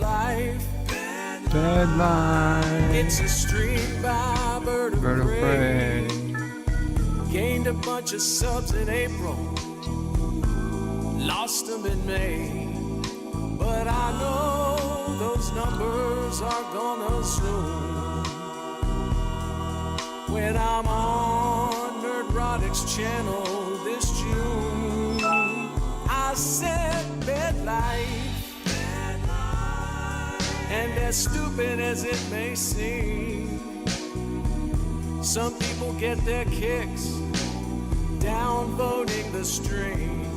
BedLife. BedLife. It's a stream by BedLife. Gained a bunch of subs in April, lost them in May. But I know those numbers are gonna zoom when I'm on Nerdrotic's channel this June. I said BedLife, and as stupid as it may seem, some people get their kicks downvoting the stream,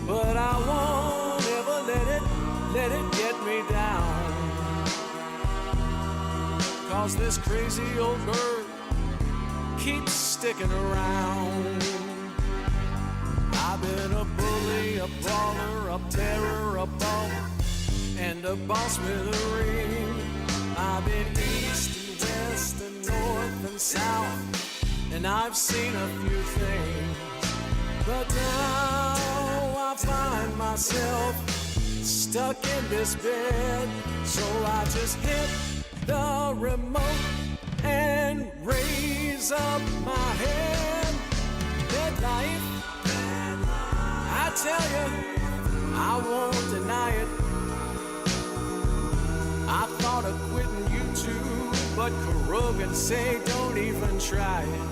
but I won't ever let it get me down, 'cause this crazy old bird keeps sticking around. I've been a bully, a brawler, a terror, a bum, and a boss with a ring. I've been east and west and north and south, and I've seen a few things, but now I find myself stuck in this bed. So I just hit the remote and raise up my hand. BedLife, I tell you, I won't deny it. I thought of quitting YouTube, but Kurogan say don't even try it.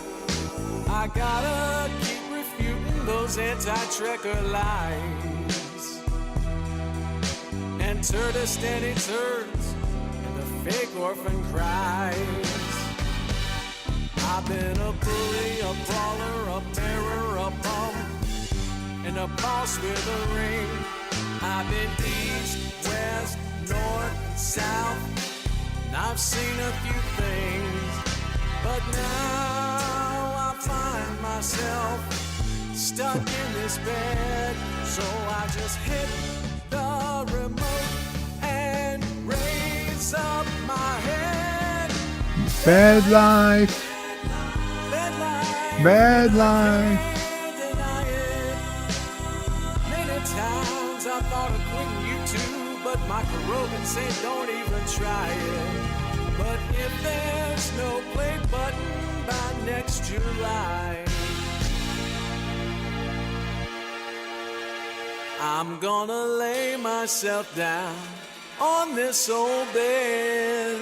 I gotta keep refuting those anti-trekker lies and turd-a-steady turds and the fake orphan cries. I've been a bully, a brawler, a terror, a bum, and a boss with a ring. I've been east, west, north, and south, and I've seen a few things, but now I find myself stuck in this bed. So I just hit the remote and raise up my head. BedLife. BedLife. Many times I thought of quitting YouTube, but my Kurogan said don't even try it. But if there's no play button by next July, I'm gonna lay myself down on this old bed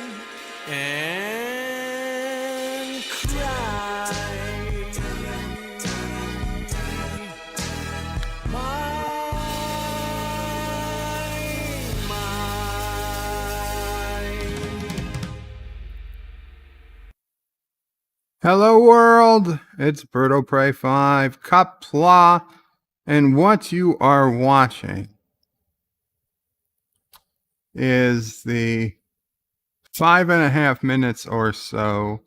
and cry. Hello world, it's BedLife 5, Qapla, and what you are watching is the 5.5 minutes or so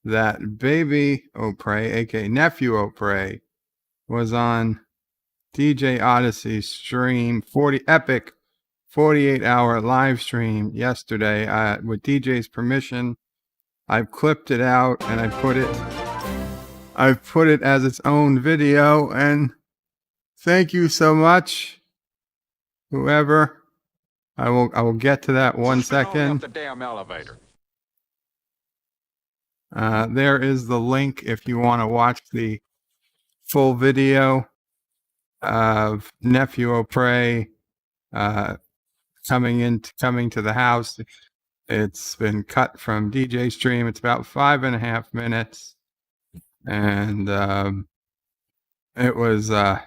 that Baby O'Prey, aka NephewOPrey, was on DJ Odyssey's stream, epic 48-hour live stream yesterday with DJ's permission. I've clipped it out and I've put it as its own video, and thank you so much, whoever. I will get to that one second. The damn elevator. There is the link if you want to watch the full video of NephewOPrey coming to the house. It's been cut from DJ stream. It's about 5.5 minutes, and it was a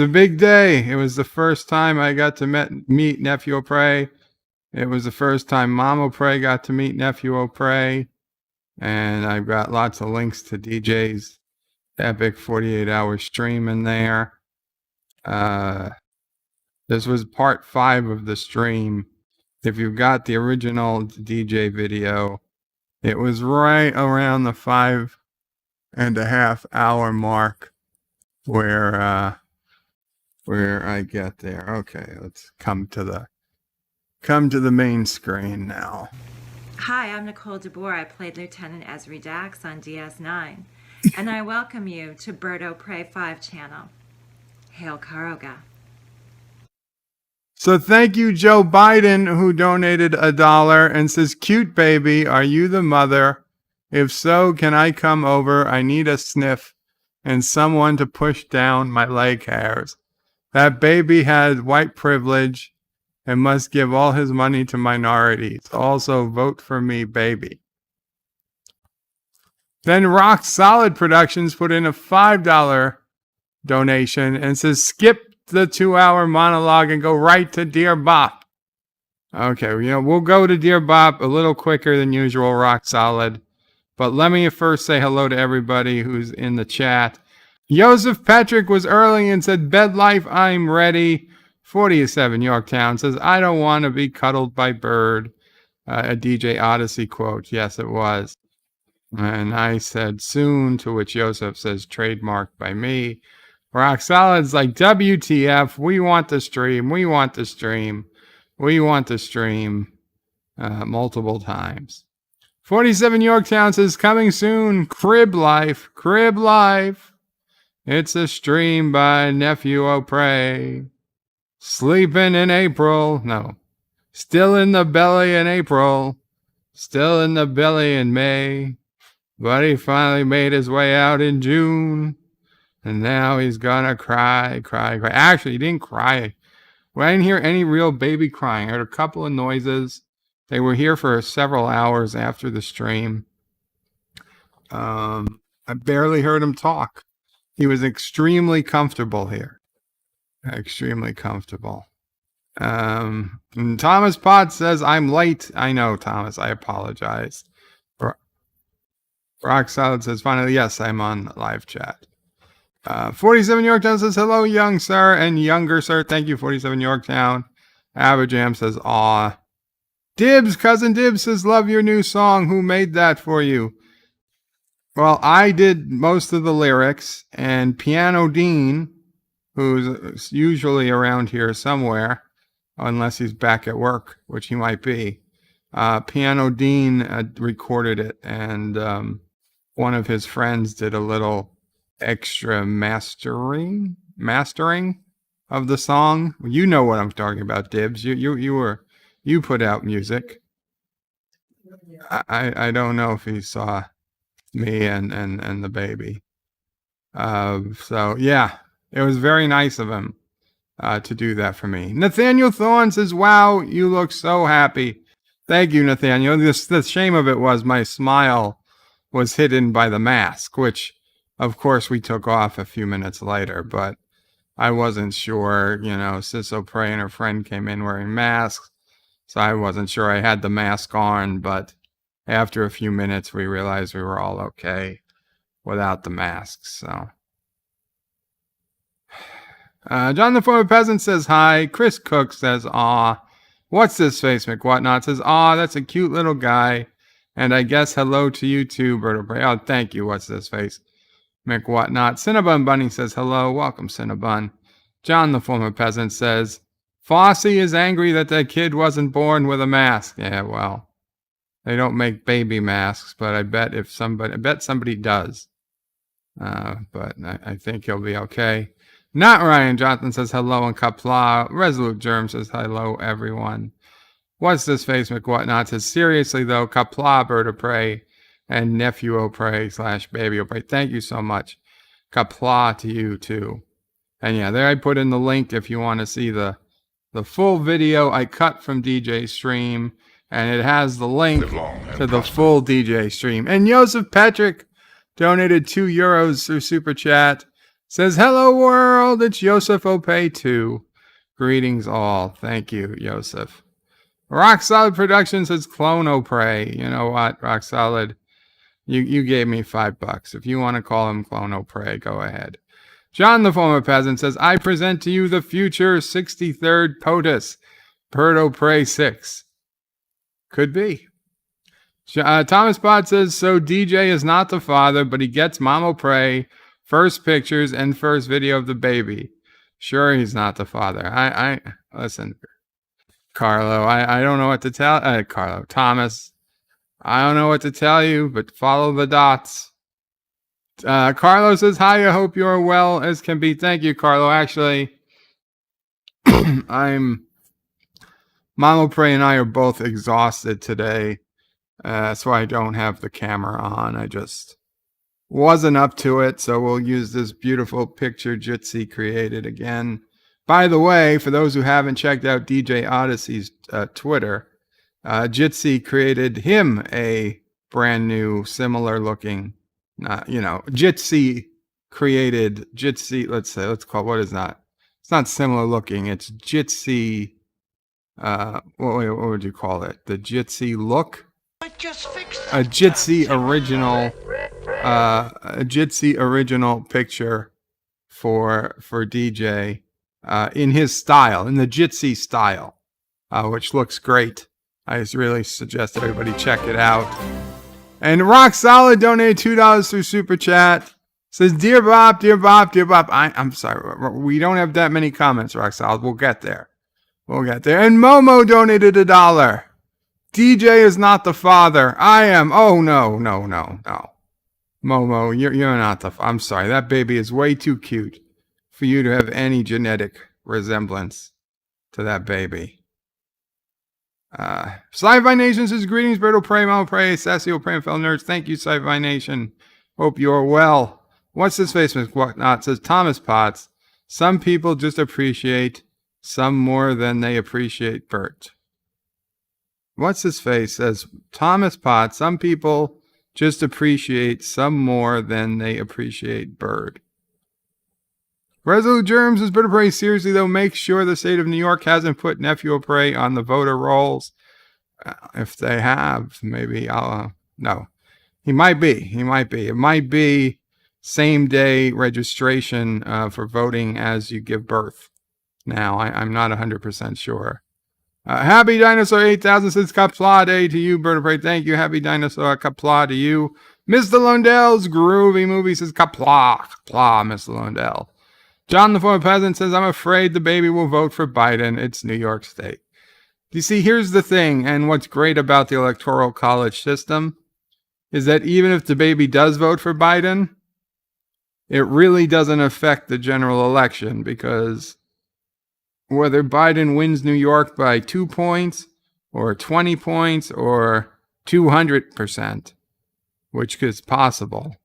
big day. It was the first time I got to meet NephewOPrey. It was the first time Mom O'Prey got to meet NephewOPrey, and I've got lots of links to DJ's epic 48-hour stream in there. This was part 5 of the stream. If you've got the original DJ video, it was right around the 5.5 hour mark where I get there. Okay, let's come to the main screen now. Hi, I'm Nicole DeBoer. I played Lieutenant Esri Dax on DS9, and I welcome you to BedLife 5 channel. Hail Karoga. So thank you, Joe Biden, who donated $1 and says, cute baby, are you the mother? If so, can I come over? I need a sniff and someone to push down my leg hairs. That baby has white privilege and must give all his money to minorities. Also, vote for me, baby. Then Rock Solid Productions put in a $5 donation and says, skip the 2-hour monologue and go right to Dear Bop. Okay, we'll go to Dear Bop a little quicker than usual, Rock Solid. But let me first say hello to everybody who's in the chat. Joseph Patrick was early and said, BedLife, I'm ready. 47 Yorktown says, I don't want to be cuddled by Bird. A DJ Odyssey quote. Yes, it was. And I said, soon, to which Joseph says, trademarked by me. Rock Solid's like, WTF, we want the stream. We want the stream. We want the stream multiple times. 47 Yorktown says, coming soon, Crib Life, Crib Life. It's a stream by NephewOPrey. Sleeping in April. No. Still in the belly in April. Still in the belly in May. But he finally made his way out in June. And now he's gonna cry. Actually, he didn't cry. Well, I didn't hear any real baby crying. I heard a couple of noises. They were here for several hours after the stream. I barely heard him talk. He was extremely comfortable here. Extremely comfortable. And Thomas Potts says, I'm late. I know, Thomas. I apologize. Rock Solid says, finally, yes, I'm on live chat. 47 Yorktown says, hello, young sir and younger sir. Thank you, 47 Yorktown. Aberjam says, aw. Dibs, cousin Dibs says, love your new song. Who made that for you? Well, I did most of the lyrics, and Piano Dean, who's usually around here somewhere, unless he's back at work, which he might be. Piano Dean recorded it, and one of his friends did a little extra mastering of the song. You know what I'm talking about, Dibs. You put out music. I don't know if he saw me and the baby. So yeah, it was very nice of him to do that for me. Nathaniel Thorne says, wow, you look so happy. Thank you, Nathaniel. The shame of it was my smile was hidden by the mask, which of course we took off a few minutes later, but I wasn't sure, Sis O'Prey and her friend came in wearing masks, so I wasn't sure I had the mask on, but after a few minutes we realized we were all okay without the masks, so. John the Former Peasant says hi. Chris Cook says, aw. What's this face, McWhatnot? Says, aw, that's a cute little guy. And I guess hello to you too, BedLife. Oh, thank you. What's this face? McWhatnot. Cinnabon Bunny says hello. Welcome, Cinnabon. John the Former Peasant says, Fosse is angry that that kid wasn't born with a mask. Yeah, well, they don't make baby masks, but I bet somebody does. But I think he'll be okay. Not Ryan Johnson says hello, and Qapla. Resolute Germ says hello, everyone. What's this face, McWhatnot? Says, seriously, though, Qapla, Bird of Prey, and NephewOPrey / Baby O'Prey. Thank you so much. Qapla to you, too. And yeah, there I put in the link if you want to see the full video I cut from DJ Stream. And it has the link to the full DJ Stream. And Joseph Patrick donated €2 through Super Chat. Says, hello, world. It's Joseph Opay, too. Greetings, all. Thank you, Joseph. Rock Solid Productions says, Clone O'Prey. You know what, Rock Solid? You gave me $5. If you want to call him Clone O'Prey, go ahead. John the Former Peasant says, I present to you the future 63rd POTUS, Bird O'Prey 6. Could be. Thomas Bott says, so DJ is not the father, but he gets Mom O'Prey first pictures and first video of the baby. Sure, he's not the father. I listen, Carlo, I don't know what to tell. Thomas, I don't know what to tell you, but follow the dots. Carlo says, hi, I hope you're well as can be. Thank you, Carlo. Actually, I'm NephewOPrey and I are both exhausted today. That's why I don't have the camera on. I just wasn't up to it. So we'll use this beautiful picture Jitsi created again. By the way, for those who haven't checked out DJ Odyssey's Twitter, Jitsi created him a brand new, similar looking, Jitsi created Jitsi. Let's call what is not. It's not similar looking. It's Jitsi. What would you call it? The Jitsi look. A Jitsi original picture for DJ in his style, in the Jitsi style, which looks great. I just really suggest everybody check it out. And Rock Solid donated $2 through Super Chat. Says, Dear Bop, Dear Bop, Dear Bop. I'm sorry, we don't have that many comments, Rock Solid. We'll get there. And Momo donated $1. DJ is not the father. I am. Oh, no. Momo, you're not the I'm sorry. That baby is way too cute for you to have any genetic resemblance to that baby. Sci-Fi Nation says, greetings, BedLife, NephewOPrey, Sassy O'Prey, and fellow nerds. Thank you, Sci-Fi Nation. Hope you're well. What's this face, Miss Whatnot? Says Thomas Potts. Some people just appreciate some more than they appreciate Bert. What's his face? Says Thomas Potts. Some people just appreciate some more than they appreciate Bird. Resolute Germs says, BedLife, seriously though, make sure the state of New York hasn't put NephewOPrey on the voter rolls. If they have, maybe I'll no. He might be. It might be same day registration for voting as you give birth. Now I'm not 100% sure. Happy Dinosaur 8000 says Qapla Day to you, BedLife. Thank you. Happy Dinosaur Qapla to you. Mr. Lundell's groovy movie says Qapla, Mr. Lundell. John the Former Peasant says, I'm afraid the baby will vote for Biden. It's New York State. You see, here's the thing, and what's great about the Electoral College system is that even if the baby does vote for Biden, it really doesn't affect the general election, because whether Biden wins New York by 2 points or 20 points or 200%, which is possible,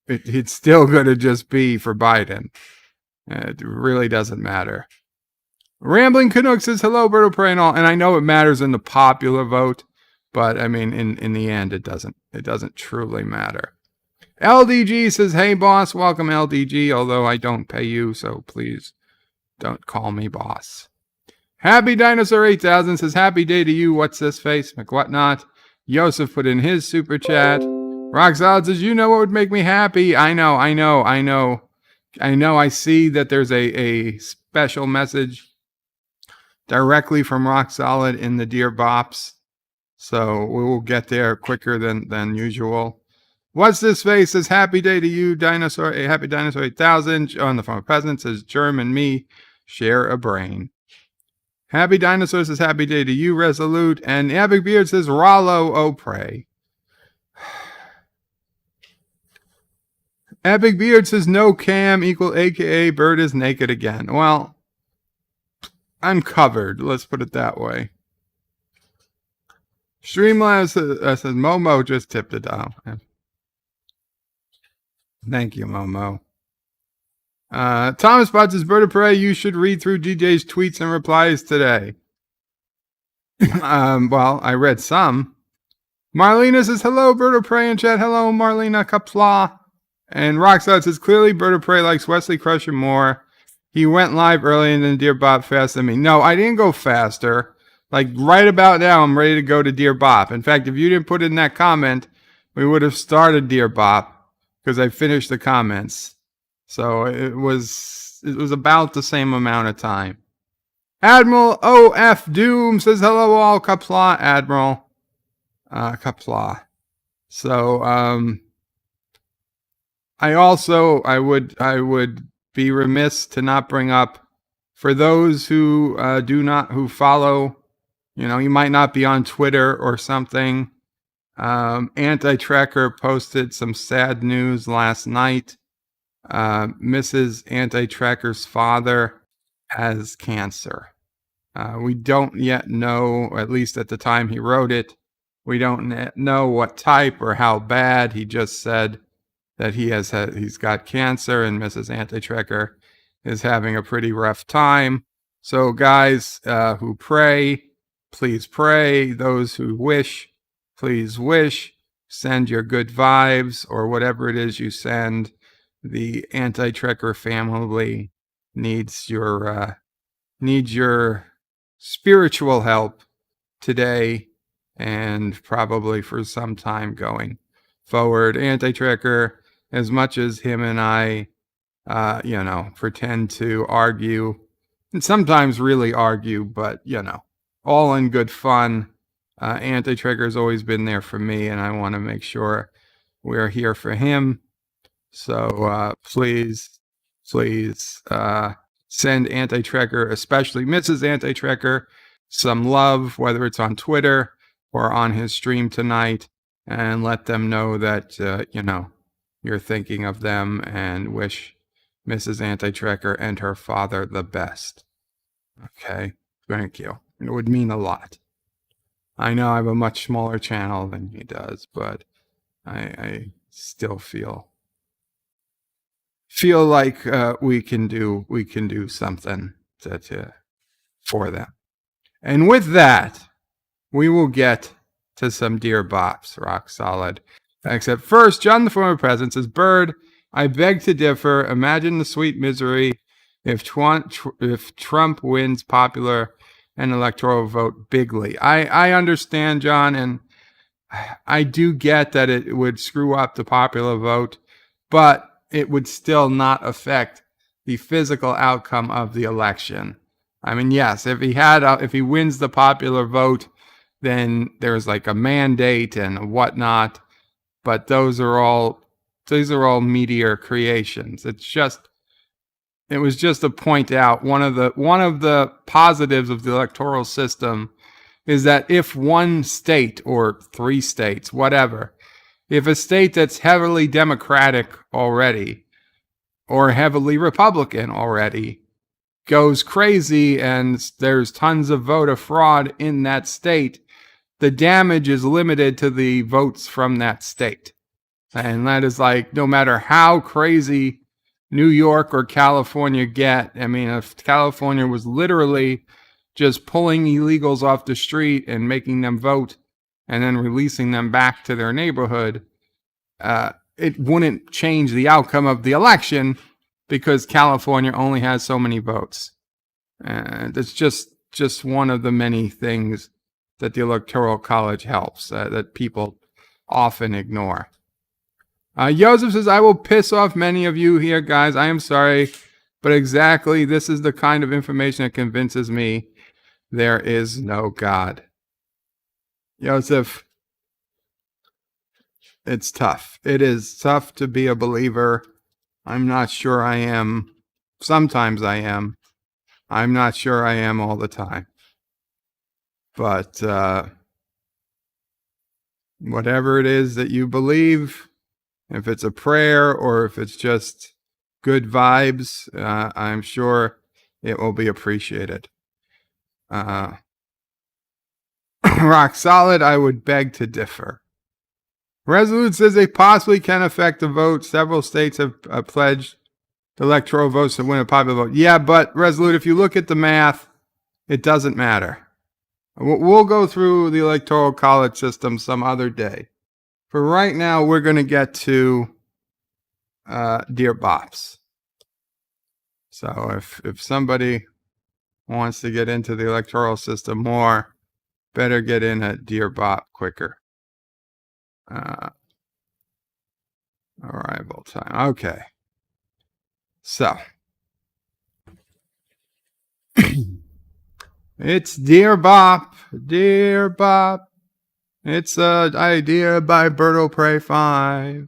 it's still going to just be for Biden. It really doesn't matter. Rambling Canuck says, hello, BedLife and all. And I know it matters in the popular vote, but I mean, in the end, it doesn't truly matter. LDG says, hey, boss. Welcome, LDG, although I don't pay you, so please don't call me boss. Happy Dinosaur 8000 says, happy day to you. What's this face? McWhatnot. Yosef put in his super chat. Rock Solid says, you know what would make me happy? I know. I see that there's a special message directly from Rock Solid in the Dear Bops. So we will get there quicker than usual. What's this face says, happy day to you, Dinosaur. Happy Dinosaur 8000. John the Former President says, Germ and me share a brain. Happy Dinosaur says, happy day to you, Resolute. And Epic Beard says, NephewOPrey. Epic Beard says, no cam equal AKA Bird is naked again. Well, I'm covered. Let's put it that way. Streamlabs says, Momo just tipped it down. Thank you, Momo. Thomas Potts says, BedLife, you should read through DJ's tweets and replies today. Well, I read some. Marlena says, hello, BedLife in chat. Hello, Marlena Qapla. And Rockstar says, clearly BedLife likes Wesley Crusher more. He went live early and then Dear Bop faster than me. No, I didn't go faster. Like right about now, I'm ready to go to Dear Bop. In fact, if you didn't put in that comment, we would have started Dear Bop because I finished the comments. So it was about the same amount of time. Admiral OF Doom says, hello all, Qapla, Admiral. Qapla. So, I would be remiss to not bring up, for those who who follow, you might not be on Twitter or something. Anti-Tracker posted some sad news last night. Mrs. Anti-Tracker's father has cancer. We don't yet know, at least at the time he wrote it, we don't know what type or how bad. He just said that he's got cancer, and Mrs. Antitrekker is having a pretty rough time. So guys who pray, please pray. Those who wish, please wish. Send your good vibes or whatever it is you send. The Antitrekker family needs your spiritual help today and probably for some time going forward. Antitrekker, as much as him and I, pretend to argue and sometimes really argue, but, all in good fun. Antitrekker's always been there for me, and I want to make sure we're here for him. So please send Antitrekker, especially Mrs. Antitrekker, some love, whether it's on Twitter or on his stream tonight, and let them know that, you're thinking of them and wish Mrs. Antitrekker and her father the best. Okay, thank you. It would mean a lot. I know I have a much smaller channel than he does, but I still feel like we can do something for them. And with that, we will get to some Dear Bops, rock solid. Except first, John the former president says, Bird, I beg to differ. Imagine the sweet misery if Trump wins popular and electoral vote bigly. I understand, John, and I do get that it would screw up the popular vote, but it would still not affect the physical outcome of the election. I mean, yes, if he wins the popular vote, then there's like a mandate and whatnot, but those are all meteor creations. It was just to point out one of the positives of the electoral system is that if one state or 3 states, whatever, if a state that's heavily Democratic already or heavily Republican already goes crazy and there's tons of voter fraud in that state, the damage is limited to the votes from that state. And that is like, no matter how crazy New York or California get, I mean, if California was literally just pulling illegals off the street and making them vote and then releasing them back to their neighborhood, it wouldn't change the outcome of the election because California only has so many votes. And it's just one of the many things that the Electoral College helps, that people often ignore. Joseph says, I will piss off many of you here, guys. I am sorry, but exactly this is the kind of information that convinces me there is no God. Joseph, it's tough. It is tough to be a believer. I'm not sure I am. Sometimes I am. I'm not sure I am all the time. But whatever it is that you believe, if it's a prayer or if it's just good vibes, I'm sure it will be appreciated. Rock solid, I would beg to differ. Resolute says they possibly can affect the vote. Several states have pledged the electoral votes to win a popular vote. Yeah, but Resolute, if you look at the math, it doesn't matter. We'll go through the Electoral College system some other day. For right now, we're going to get to Dear Bops. So if somebody wants to get into the electoral system more, better get in at Dear Bop quicker. Arrival time. Okay. So. It's Dear Bop. Dear Bop. It's an idea by BedLife 5.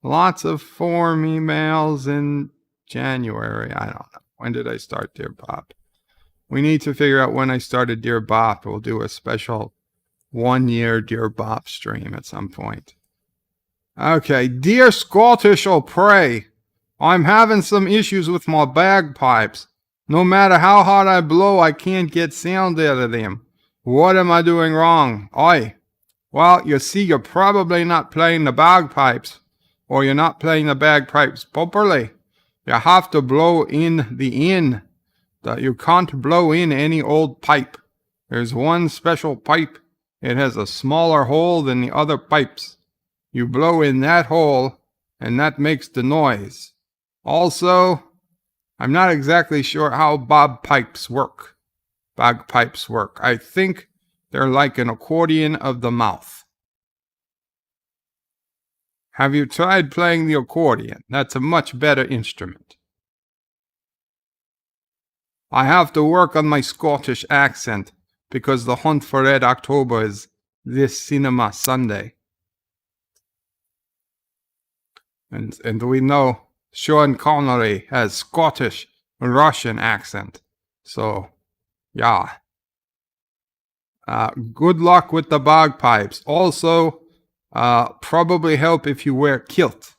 Lots of form emails in January. I don't know. When did I start Dear Bop? We need to figure out when I started Dear Bop. We'll do a special 1-year Dear Bop stream at some point. Okay. Dear NephewOPrey, I'm having some issues with my bagpipes. No matter how hard I blow, I can't get sound out of them. What am I doing wrong? Oi. Well, you see, you're probably not playing the bagpipes, or you're not playing the bagpipes properly. You have to blow in the in. You can't blow in any old pipe. There's one special pipe. It has a smaller hole than the other pipes. You blow in that hole, and that makes the noise. Also, I'm not exactly sure how bagpipes work. I think they're like an accordion of the mouth. Have you tried playing the accordion? That's a much better instrument. I have to work on my Scottish accent because the Hunt for Red October is this cinema Sunday. And we know Sean Connery has Scottish Russian accent. So, yeah. Good luck with the bagpipes. Also, probably help if you wear kilt.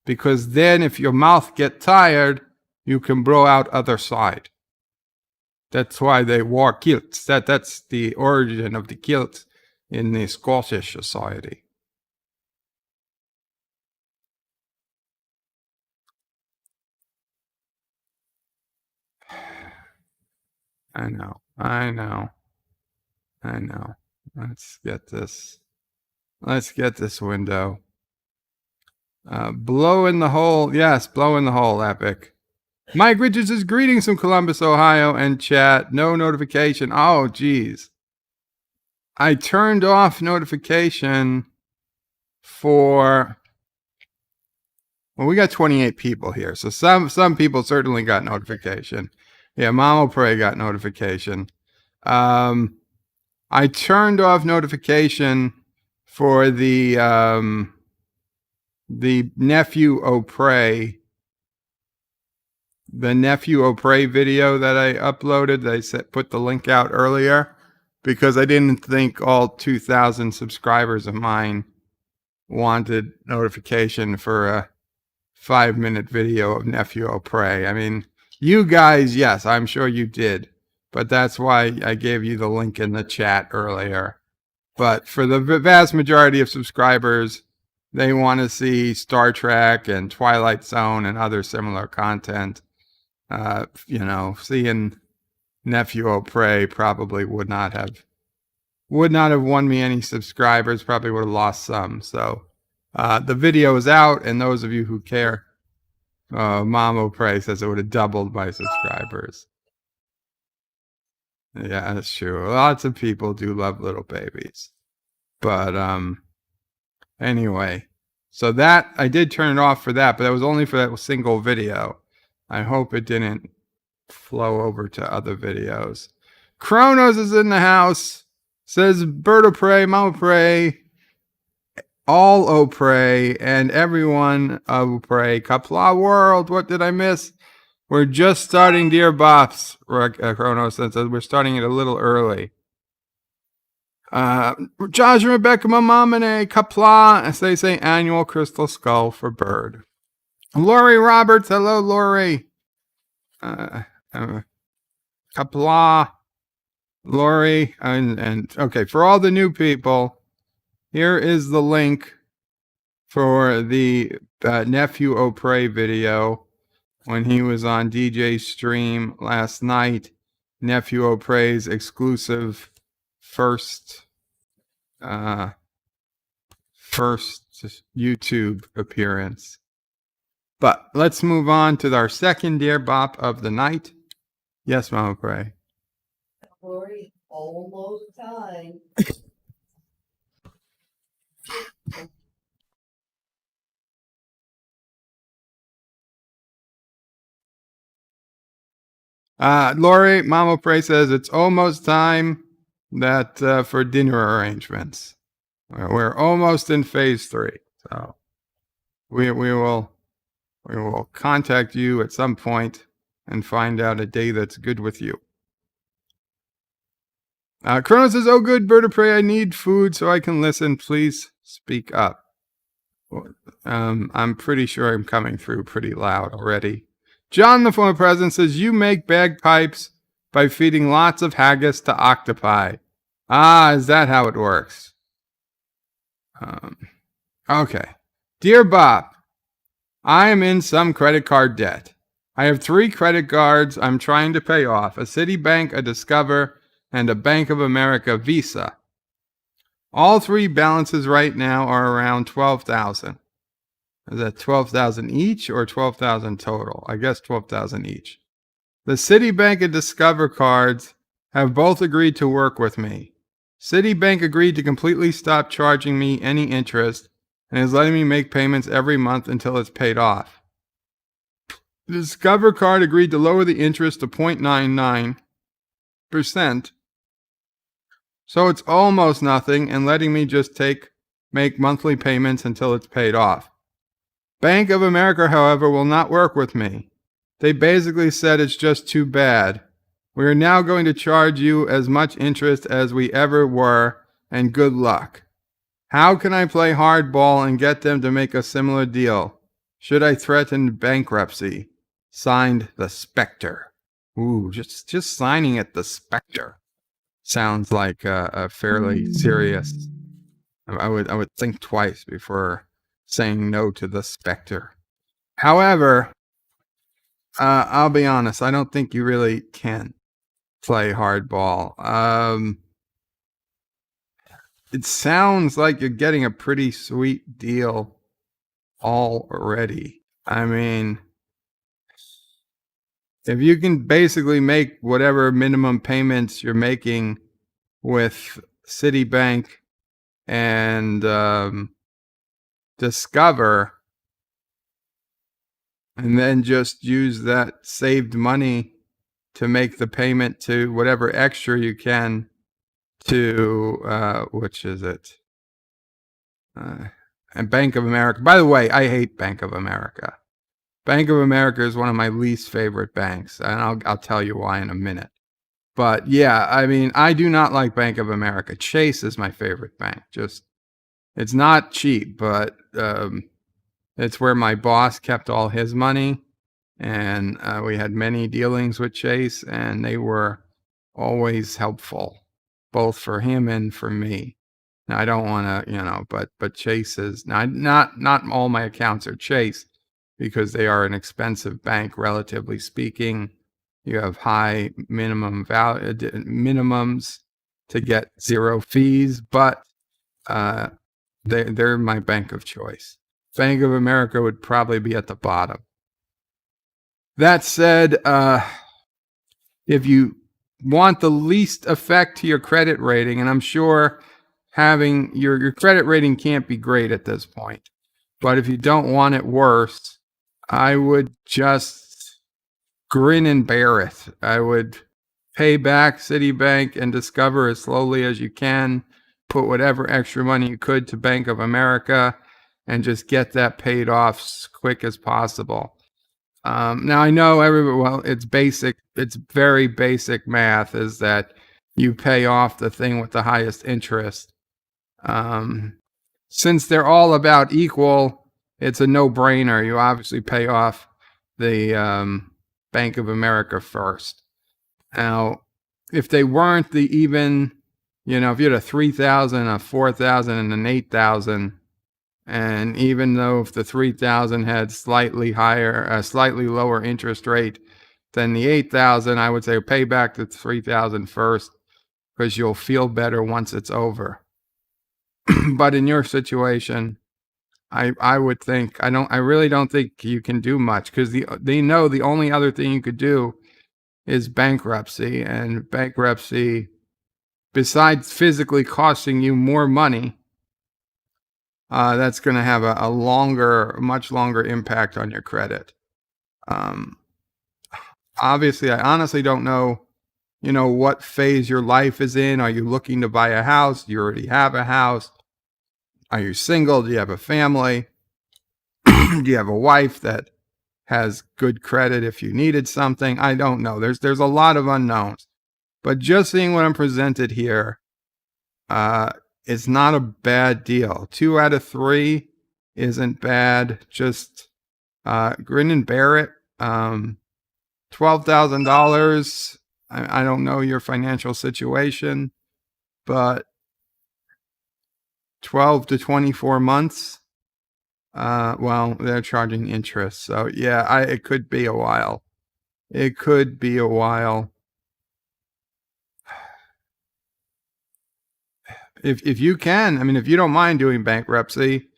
Because then if your mouth get tired, you can blow out other side. That's why they wore kilts. That's the origin of the kilt in the Scottish society. I know. Let's get this window. Blow in the hole. Yes, blow in the hole, Epic. Mike Richards is greetings from Columbus, Ohio, and chat. No notification. Oh, geez. I turned off notification for... Well, we got 28 people here, so some people certainly got notification. Yeah, NephewOPrey got notification. I turned off notification for the NephewOPrey. The NephewOPrey video that I uploaded, put the link out earlier because I didn't think all 2,000 subscribers of mine wanted notification for a 5-minute video of NephewOPrey. I mean, you guys, yes, I'm sure you did, but that's why I gave you the link in the chat earlier. But for the vast majority of subscribers, they want to see Star Trek and Twilight Zone and other similar content. Seeing NephewOPrey probably would not have won me any subscribers, probably would have lost some. So the video is out, and those of you who care, NephewOPrey says it would have doubled my subscribers. Yeah, that's true. Lots of people do love little babies. But anyway, so that I did turn it off for that, but that was only for that single video. I hope it didn't flow over to other videos. Kronos is in the house. Says BedLife, NephewOPrey, all OPrey, and everyone of OPrey. Qapla World, what did I miss? We're just starting Dear Bops, Kronos says. We're starting it a little early. Josh and Rebecca Mamamane, Qapla, as they say, annual crystal skull for bird. Lori Roberts, hello Lori. Qapla, Lori, and okay, for all the new people, here is the link for the NephewOPrey video when he was on DJ stream last night. NephewOPrey's exclusive first YouTube appearance. But let's move on to our second Dear Bop of the night. Yes, NephewOPrey. Glory, almost time. Lori, NephewOPrey says it's almost time that for dinner arrangements. We're almost in phase 3, so we will contact you at some point and find out a day that's good with you. Kronos says, "Oh, good, BedLife, I need food so I can listen. Please speak up." I'm pretty sure I'm coming through pretty loud already. John the former president says you make bagpipes by feeding lots of haggis to octopi. Ah, is that how it works? Okay. Dear Bob, I am in some credit card debt. I have 3 credit cards I'm trying to pay off, a Citibank, a Discover, and a Bank of America Visa. All 3 balances right now are around $12,000. Is that $12,000 each or $12,000 total? I guess $12,000 each. The Citibank and Discover cards have both agreed to work with me. Citibank agreed to completely stop charging me any interest and is letting me make payments every month until it's paid off. The Discover card agreed to lower the interest to 0.99%, so it's almost nothing and letting me just make monthly payments until it's paid off. Bank of America, however, will not work with me. They basically said it's just too bad. We are now going to charge you as much interest as we ever were, and good luck. How can I play hardball and get them to make a similar deal? Should I threaten bankruptcy? Signed, The Spectre. Ooh, just signing it, The Spectre. Sounds like a fairly serious. I would think twice before saying no to The Spectre. However, I'll be honest, I don't think you really can play hardball. It sounds like you're getting a pretty sweet deal already. I mean, if you can basically make whatever minimum payments you're making with Citibank and Discover, and then just use that saved money to make the payment to whatever extra you can to, which is it? And Bank of America. By the way, I hate Bank of America. Bank of America is one of my least favorite banks, and I'll tell you why in a minute. But yeah, I mean, I do not like Bank of America. Chase is my favorite bank. It's not cheap, but it's where my boss kept all his money, and we had many dealings with Chase, and they were always helpful, both for him and for me. Now, I don't want to, but Chase is not all my accounts are Chase, because they are an expensive bank, relatively speaking. You have high minimums to get 0 fees, but they're my bank of choice. Bank of America would probably be at the bottom. That said, if you want the least effect to your credit rating, and I'm sure having your credit rating can't be great at this point, but if you don't want it worse, I would just grin and bear it. I would pay back Citibank and Discover as slowly as you can, put whatever extra money you could to Bank of America, and just get that paid off as quick as possible. Now, I know it's basic. It's very basic math, is that you pay off the thing with the highest interest. Since they're all about equal, it's a no-brainer. You obviously pay off the Bank of America first. Now, if they weren't the even, if you had a 3,000, a 4,000, and an 8,000, and even though if the 3,000 had slightly lower interest rate than the 8,000, I would say pay back the 3,000 first, because you'll feel better once it's over. But in your situation, I would think, I really don't think you can do much, because they know the only other thing you could do is bankruptcy, and bankruptcy, besides physically costing you more money, that's going to have a much longer impact on your credit. Obviously, I honestly don't know, what phase your life is in. Are you looking to buy a house? Do you already have a house? Are you single? Do you have a family? Do you have a wife that has good credit if you needed something? I don't know. There's a lot of unknowns. But just seeing what I'm presented here, it's not a bad deal. 2 out of 3 isn't bad. Just grin and bear it. $12,000. I don't know your financial situation, but 12 to 24 months. Well, they're charging interest. So yeah, it could be a while. It could be a while. If you can, I mean, if you don't mind doing bankruptcy,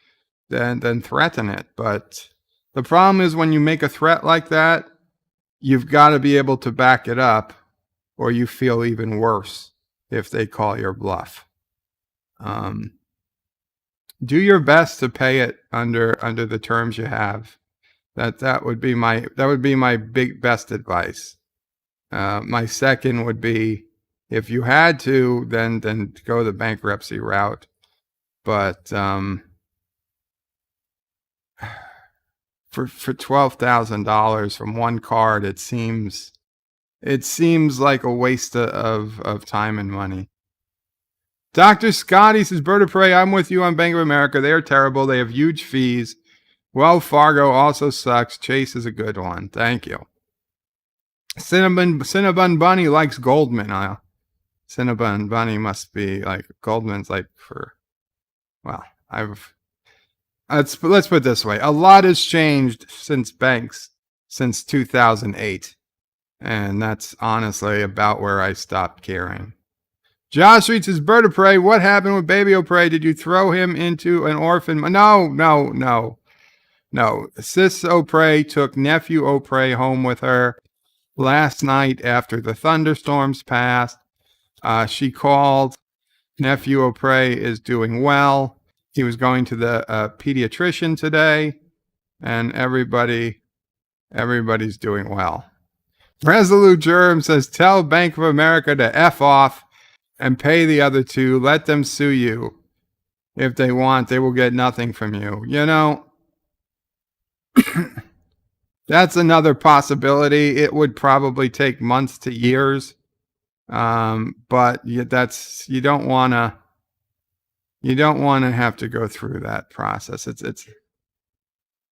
then threaten it. But the problem is when you make a threat like that, you've got to be able to back it up, or you feel even worse if they call your bluff. Do your best to pay it under the terms you have. That would be my best advice. My second would be, if you had to, then go the bankruptcy route. But for $12,000 from one card, it seems like a waste of time and money. Dr. Scotty says, Bird of Prey, I'm with you on Bank of America. They are terrible. They have huge fees. Wells Fargo also sucks. Chase is a good one. Thank you. Cinnabon Bunny likes Goldman. Cinnabon Bunny must be like, Goldman's like for, well, let's put it this way. A lot has changed since banks, since 2008. And that's honestly about where I stopped caring. Josh reads his Bird of Prey. What happened with Baby O'Prey? Did you throw him into an orphan? No. Sis O'Prey took Nephew O'Prey home with her last night after the thunderstorms passed. She called. Nephew O'Prey is doing well. He was going to the pediatrician today, and everybody's doing well. Resolute Germ says, tell Bank of America to F off and pay the other two. Let them sue you. If they want, they will get nothing from you. You know, that's another possibility. It would probably take months to years. But you don't want to have to go through that process.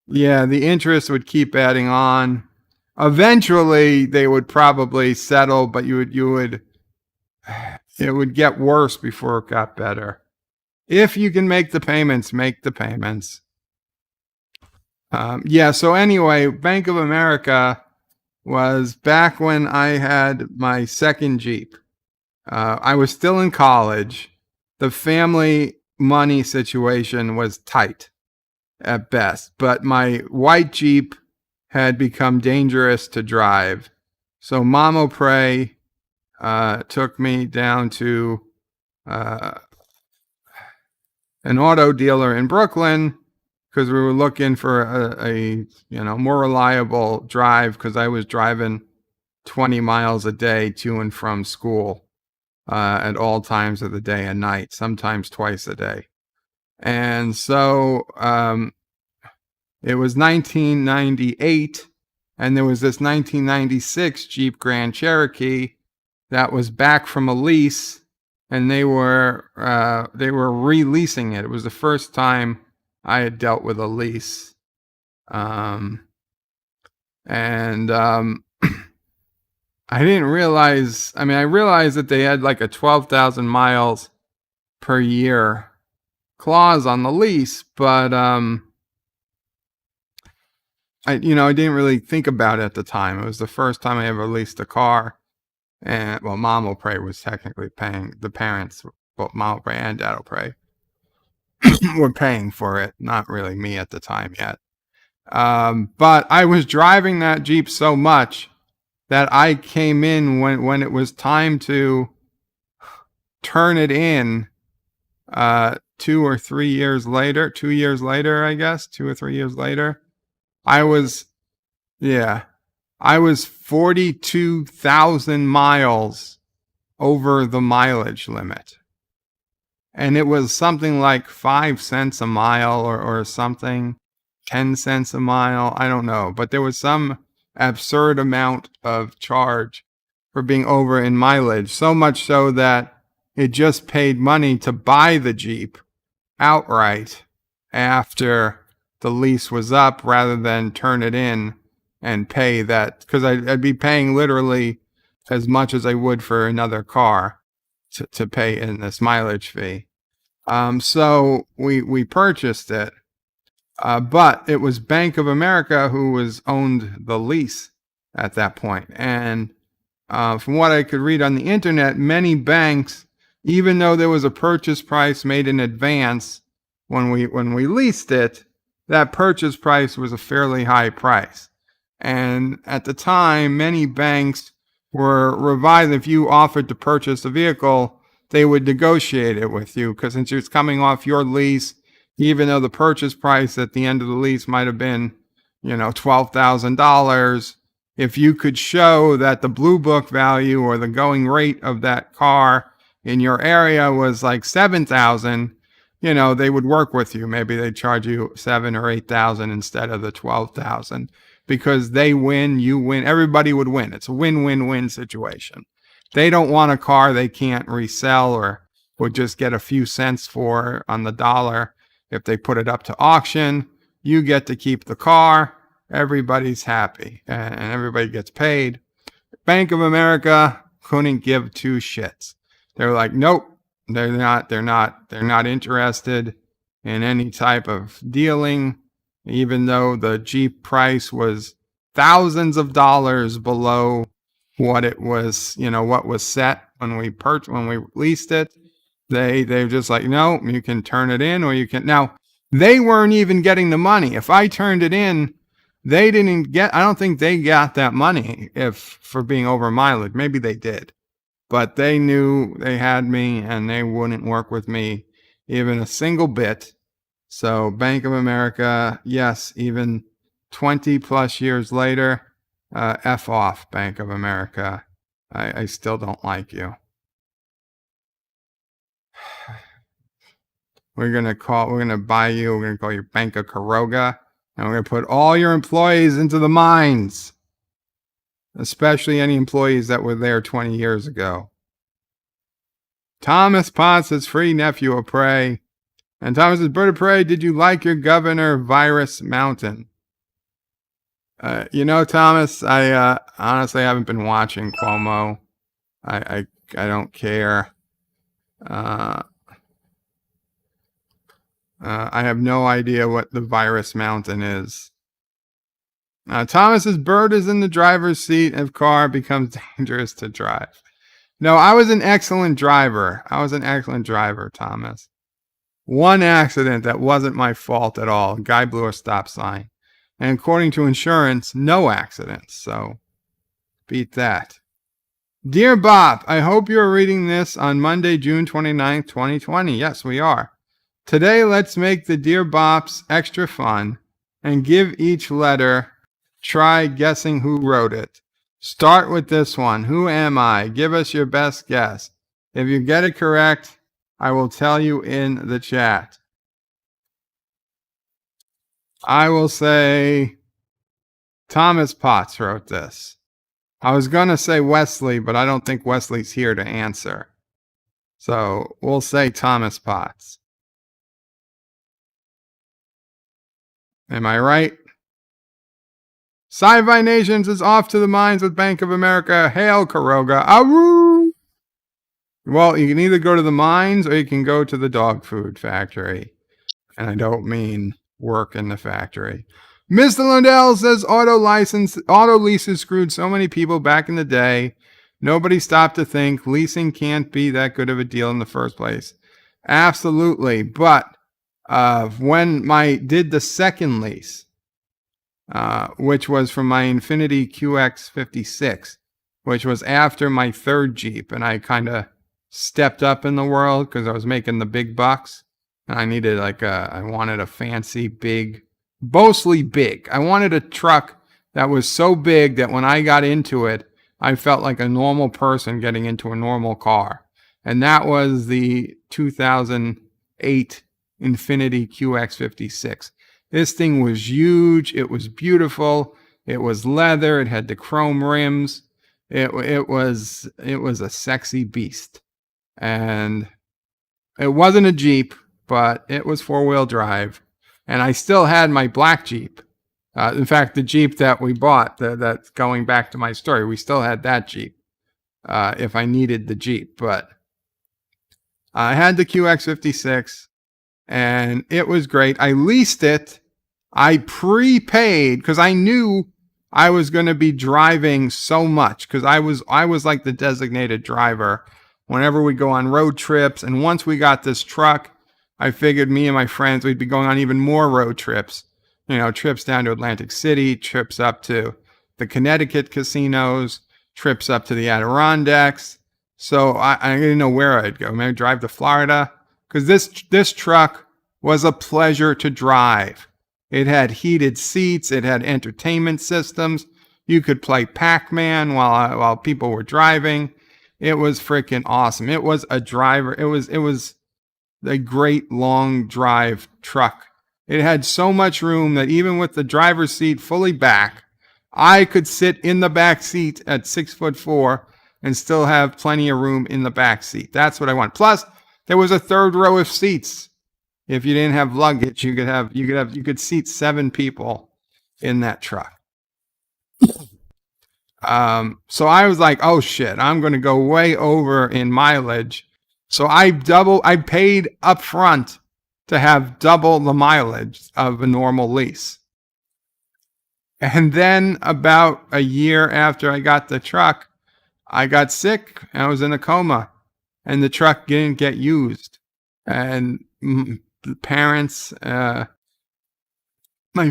Yeah, the interest would keep adding on. Eventually they would probably settle, but it would get worse before it got better. If you can make the payments, make the payments. So anyway, Bank of America was back when I had my second Jeep. I was still in college. The family money situation was tight at best, but my white Jeep had become dangerous to drive. So Mom O'Prey took me down to an auto dealer in Brooklyn because we were looking for a more reliable drive, because I was driving 20 miles a day to and from school at all times of the day and night, sometimes twice a day. And so it was 1998, and there was this 1996 Jeep Grand Cherokee that was back from a lease, and they were releasing it. It was the first time I had dealt with a lease. I didn't realize, I realized that they had like a 12,000 miles per year clause on the lease, but I didn't really think about it at the time. It was the first time I ever leased a car. And Mom O'Prey was technically paying, the parents, Mom O'Prey and Dad O'Prey were paying for it, not really me at the time yet. But I was driving that Jeep so much that I came in when it was time to turn it in 2 or 3 years later, 2 years later, I guess, 2 or 3 years later. I was 42,000 miles over the mileage limit. And it was something like 5 cents a mile or something, 10 cents a mile. I don't know. But there was some absurd amount of charge for being over in mileage. So much so that it just paid money to buy the Jeep outright after the lease was up rather than turn it in and pay that, because I'd be paying literally as much as I would for another car to pay in this mileage fee. So we purchased it, but it was Bank of America who owned the lease at that point. And from what I could read on the internet, many banks, even though there was a purchase price made in advance when we leased it, that purchase price was a fairly high price. And at the time, many banks were revised. If you offered to purchase a vehicle, they would negotiate it with you, because since it's coming off your lease, even though the purchase price at the end of the lease might have been, $12,000, if you could show that the blue book value or the going rate of that car in your area was like 7,000, they would work with you. Maybe they'd charge you 7 or 8,000 instead of the 12,000, because they win, you win, everybody would win. It's a win-win-win situation. They don't want a car they can't resell or would just get a few cents for on the dollar. If they put it up to auction, you get to keep the car. Everybody's happy and everybody gets paid. Bank of America couldn't give two shits. They're like, nope, they're not interested in any type of dealing, even though the Jeep price was thousands of dollars below what it was, what was set when we leased it. They're just like, no, you can turn it in or you can. Now, they weren't even getting the money. If I turned it in, I don't think they got that money for being over mileage. Maybe they did, but they knew they had me and they wouldn't work with me even a single bit. So Bank of America, yes, even 20 plus years later, F off, Bank of America. I still don't like you. We're going to call you Bank of Caroga, and we're going to put all your employees into the mines, especially any employees that were there 20 years ago. Thomas Potts says, free NephewOPrey. And Thomas says, Bird of Prey, did you like your Governor Virus Mountain? Thomas, I honestly haven't been watching Cuomo. I don't care. I have no idea what the Virus Mountain is. Thomas's bird is in the driver's seat if car becomes dangerous to drive. No, I was an excellent driver. Thomas. One accident that wasn't my fault at all. A guy blew a stop sign. And according to insurance, no accidents. So, beat that. Dear Bob, I hope you're reading this on Monday, June 29th, 2020. Yes, we are. Today, let's make the Dear Bops extra fun and give each letter try guessing who wrote it. Start with this one. Who am I? Give us your best guess. If you get it correct, I will tell you in the chat. I will say Thomas Potts wrote this. I was going to say Wesley, but I don't think Wesley's here to answer. So we'll say Thomas Potts. Am I right? Sci-Fi Nations is off to the mines with Bank of America. Hail, Caroga. Awoo! Well, you can either go to the mines or you can go to the dog food factory. And I don't mean work in the factory. Mr. Lundell says auto leases screwed so many people back in the day. Nobody stopped to think leasing can't be that good of a deal in the first place. Absolutely. But when I did the second lease, which was from my Infiniti QX56, which was after my third Jeep, and I kind of stepped up in the world because I was making the big bucks, and I needed I wanted a fancy, big, mostly big. I wanted a truck that was so big that when I got into it, I felt like a normal person getting into a normal car. And that was the 2008 Infiniti QX56. This thing was huge. It was beautiful. It was leather. It had the chrome rims. It was a sexy beast. And it wasn't a Jeep, but it was 4-wheel drive. And I still had my black Jeep In fact, the Jeep that we bought, that's going back to my story, we still had that Jeep if I needed the Jeep. But I had the QX56, and it was great. I leased it. I prepaid because I knew I was going to be driving so much because I was like the designated driver whenever we go on road trips. And once we got this truck, I figured me and my friends, we'd be going on even more road trips. You know, trips down to Atlantic City, trips up to the Connecticut casinos, trips up to the Adirondacks. So I didn't know where I'd go. Maybe drive to Florida because this truck was a pleasure to drive. It had heated seats. It had entertainment systems. You could play Pac-Man while people were driving. It was freaking awesome. It was a driver. It was a great long drive truck. It had so much room that even with the driver's seat fully back, I could sit in the back seat at 6'4" and still have plenty of room in the back seat. That's what I want. Plus, there was a third row of seats. If you didn't have luggage, you could seat 7 people in that truck. So I was like, oh shit, I'm going to go way over in mileage. So I paid up front to have double the mileage of a normal lease. And then about a year after I got the truck, I got sick and I was in a coma and the truck didn't get used. And the parents, my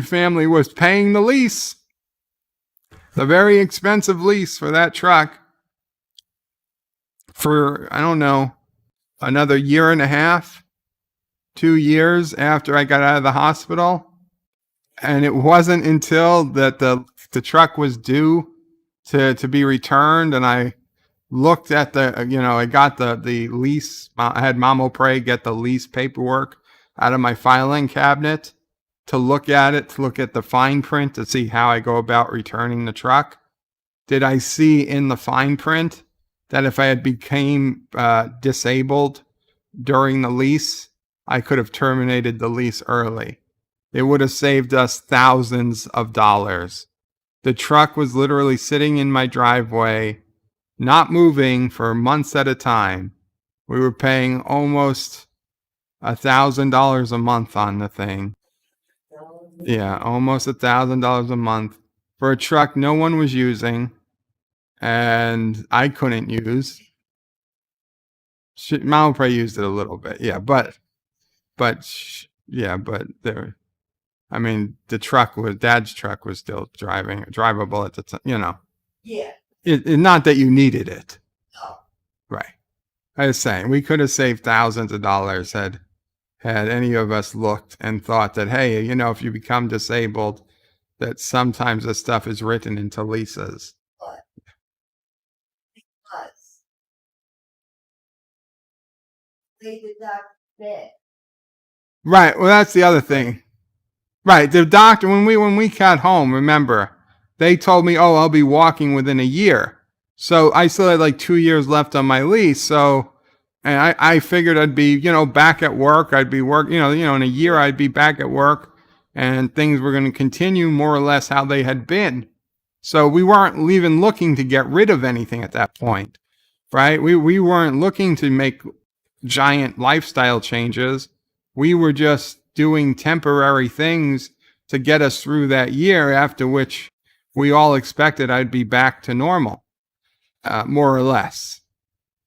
family was paying the lease, the very expensive lease for that truck for, I don't know, another year and a half, 2 years after I got out of the hospital. And it wasn't until that the truck was due to be returned, and I looked at I got the lease. I had NephewOPrey get the lease paperwork out of my filing cabinet to look at it, to look at the fine print to see how I go about returning the truck. Did I see in the fine print that if I had became disabled during the lease, I could have terminated the lease early? It would have saved us thousands of dollars. The truck was literally sitting in my driveway, not moving for months at a time. We were paying almost $1,000 a month on the thing. Yeah, almost $1,000 a month for a truck no one was using and I couldn't use. NephewOPrey used it a little bit, yeah, but there. I mean, Dad's truck was still drivable at the time, Yeah. Not that you needed it. No. Right. I was saying, we could have saved thousands of dollars had any of us looked and thought that, hey, if you become disabled, that sometimes this stuff is written into leases. But because they did not fit. Right. Well, that's the other thing. Right. The doctor, when we got home, remember, they told me, oh, I'll be walking within a year. So I still had like 2 years left on my lease. So, and I figured I'd be, back at work. I'd be working, in a year I'd be back at work and things were going to continue more or less how they had been. So we weren't even looking to get rid of anything at that point, right? We weren't looking to make giant lifestyle changes. We were just doing temporary things to get us through that year, after which we all expected I'd be back to normal, more or less.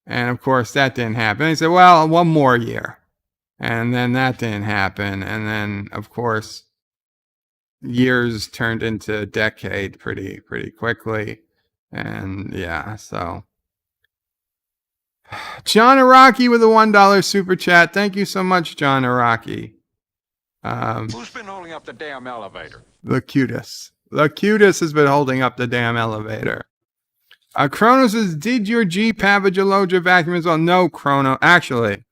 And of course, that didn't happen. I said, well, one more year. And then that didn't happen. And then, of course, years turned into a decade pretty quickly. And yeah, so. John Araki with a $1 super chat. Thank you so much, John Araki. Who's been holding up the damn elevator? The cutest. The cutest has been holding up the damn elevator. Chrono says, did your Jeep have a Geloja vacuum as well? No, Chrono. Actually,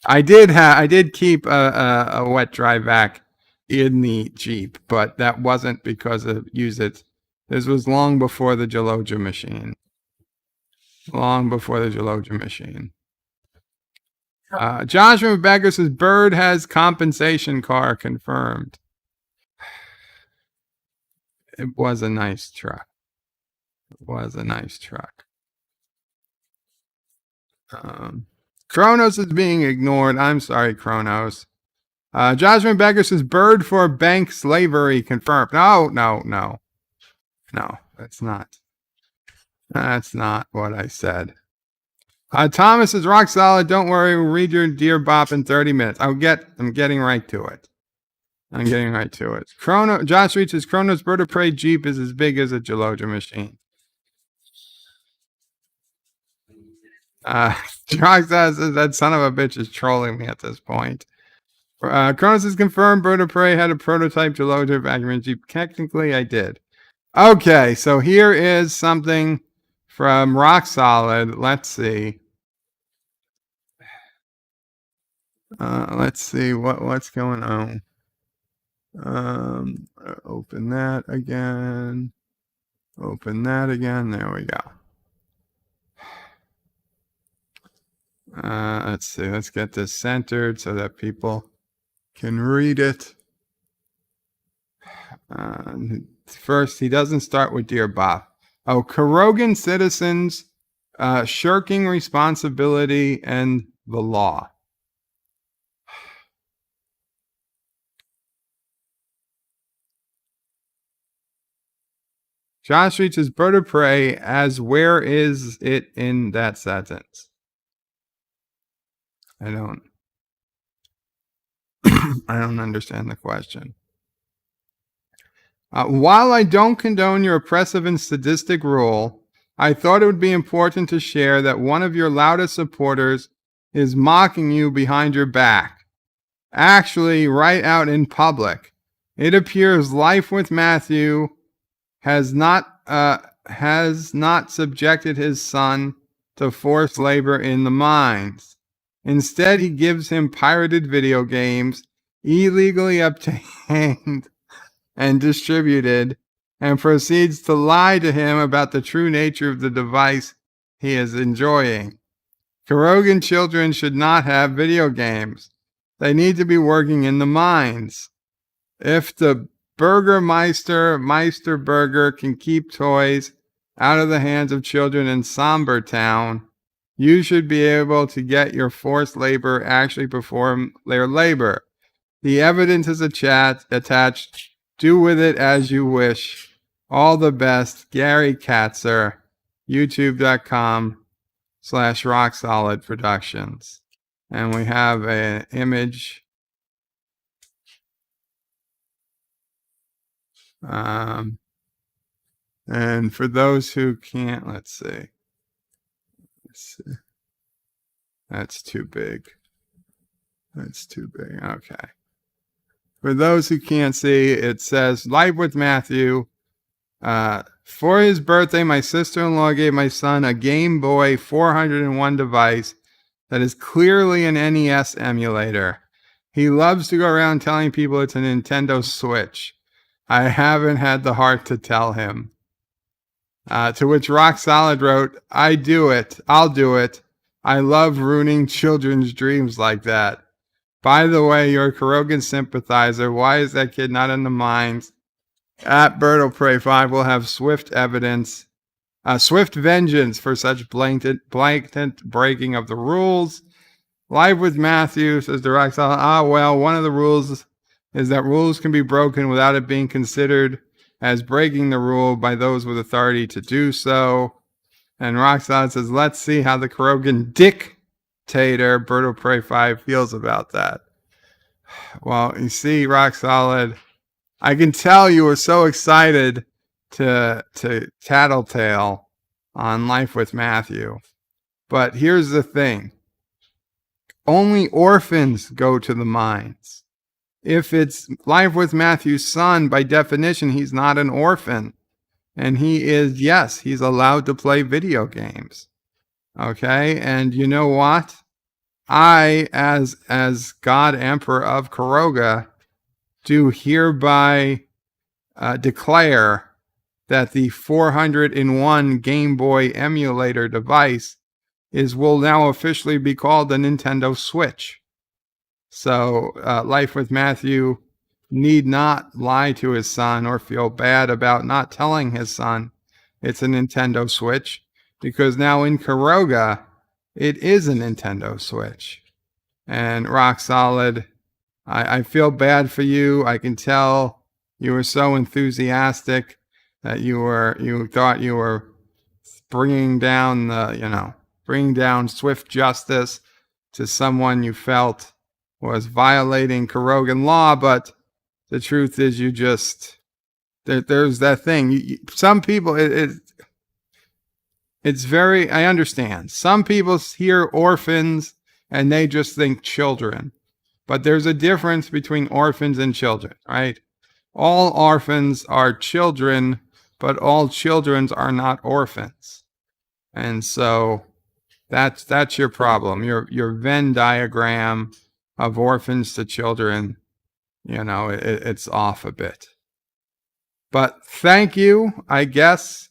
I did keep a wet dry vac in the Jeep, but that wasn't because of it. This was long before the Geloja machine. Long before the Geloja machine. Josh from Rebecca says, Bird has compensation car confirmed. it was a nice truck. It was a nice truck. Kronos is being ignored. I'm sorry, Kronos. Jasmine Becker says bird for bank slavery confirmed. No, that's not. That's not what I said. Thomas is rock solid. Don't worry. We'll read your Dear Bop in 30 minutes. I'm getting right to it. Josh Reed says Kronos Bird of Prey Jeep is as big as a Geloja machine. Rock says that son of a bitch is trolling me at this point. Kronos is confirmed Bird of Prey had a prototype Geloja vacuum Jeep. Technically, I did. Okay, so here is something from Rock Solid. Let's see. Let's see what's going on. Open that again. There we go. Let's see. Let's get this centered so that people can read it. First, he doesn't start with Dear Bob. Oh, Karogan citizens shirking responsibility and the law. Josh reaches Bird of Prey as where is it in that sentence? I don't understand the question. While I don't condone your oppressive and sadistic rule, I thought it would be important to share that one of your loudest supporters is mocking you behind your back. Actually, right out in public. It appears Life with Matthew has not subjected his son to forced labor in the mines. Instead, he gives him pirated video games, illegally obtained and distributed, and proceeds to lie to him about the true nature of the device he is enjoying. Karogan children should not have video games. They need to be working in the mines. If the Meister Burger can keep toys out of the hands of children in Somber Town, you should be able to get your forced labor actually perform their labor. The evidence is attached. Do with it as you wish. All the best, Gary Katzer, youtube.com/rocksolidproductions. And we have an image. And for those who can't, let's see. That's too big. Okay. For those who can't see, it says, Life with Matthew. For his birthday, my sister-in-law gave my son a Game Boy 401 device that is clearly an NES emulator. He loves to go around telling people it's a Nintendo Switch. I haven't had the heart to tell him. To which Rock Solid wrote, I'll do it. I love ruining children's dreams like that. By the way, you're a Karogan sympathizer. Why is that kid not in the mines? At Bird of Prey 5 will have swift vengeance for such blatant breaking of the rules. Live with Matthew, says the Rock Solid. Well, one of the rules is that rules can be broken without it being considered as breaking the rule by those with authority to do so. And Rock Solid says, let's see how the Karogan dictator, Bird of Prey 5, feels about that. Well, you see, Rock Solid, I can tell you were so excited to tattletale on Life with Matthew. But here's the thing. Only orphans go to the mines. If it's Life with Matthew's son, by definition, he's not an orphan. And he is, yes, he's allowed to play video games. Okay? And you know what? I, as God Emperor of Karoga, do hereby declare that the 401 Game Boy emulator device will now officially be called the Nintendo Switch. So, Life with Matthew need not lie to his son or feel bad about not telling his son it's a Nintendo Switch, because now in Kuroga, it is a Nintendo Switch. And Rock Solid, I feel bad for you. I can tell you were so enthusiastic that you thought you were bringing down swift justice to someone you felt was violating Kurogan law, but the truth is there's that thing. Some people, it's very, I understand. Some people hear orphans and they just think children. But there's a difference between orphans and children, right? All orphans are children, but all children are not orphans. And so that's your problem. Your Venn diagram of orphans to children, it's off a bit. But thank you, I guess.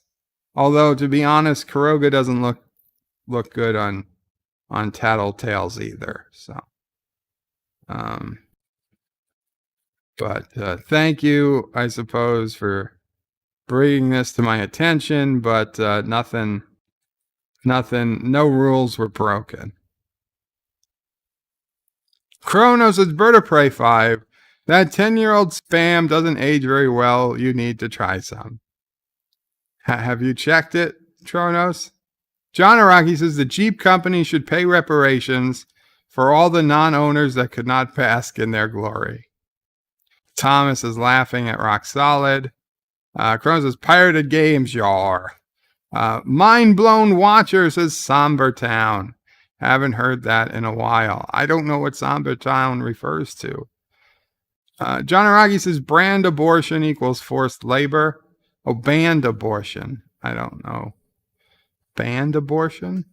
Although, to be honest, Kuroga doesn't look good on Tattletales either. So, but thank you, I suppose, for bringing this to my attention. But nothing, no rules were broken. Kronos is Bird of Prey 5. That 10-year-old spam doesn't age very well. You need to try some. Have you checked it, Kronos? John Araki says the Jeep company should pay reparations for all the non-owners that could not bask in their glory. Thomas is laughing at Rock Solid. Kronos says pirated games, yar. Mind Blown Watcher says Somber Town. Haven't heard that in a while. I don't know what Somber Town refers to. John Araki says brand abortion equals forced labor. Oh, banned abortion. I don't know. Banned abortion?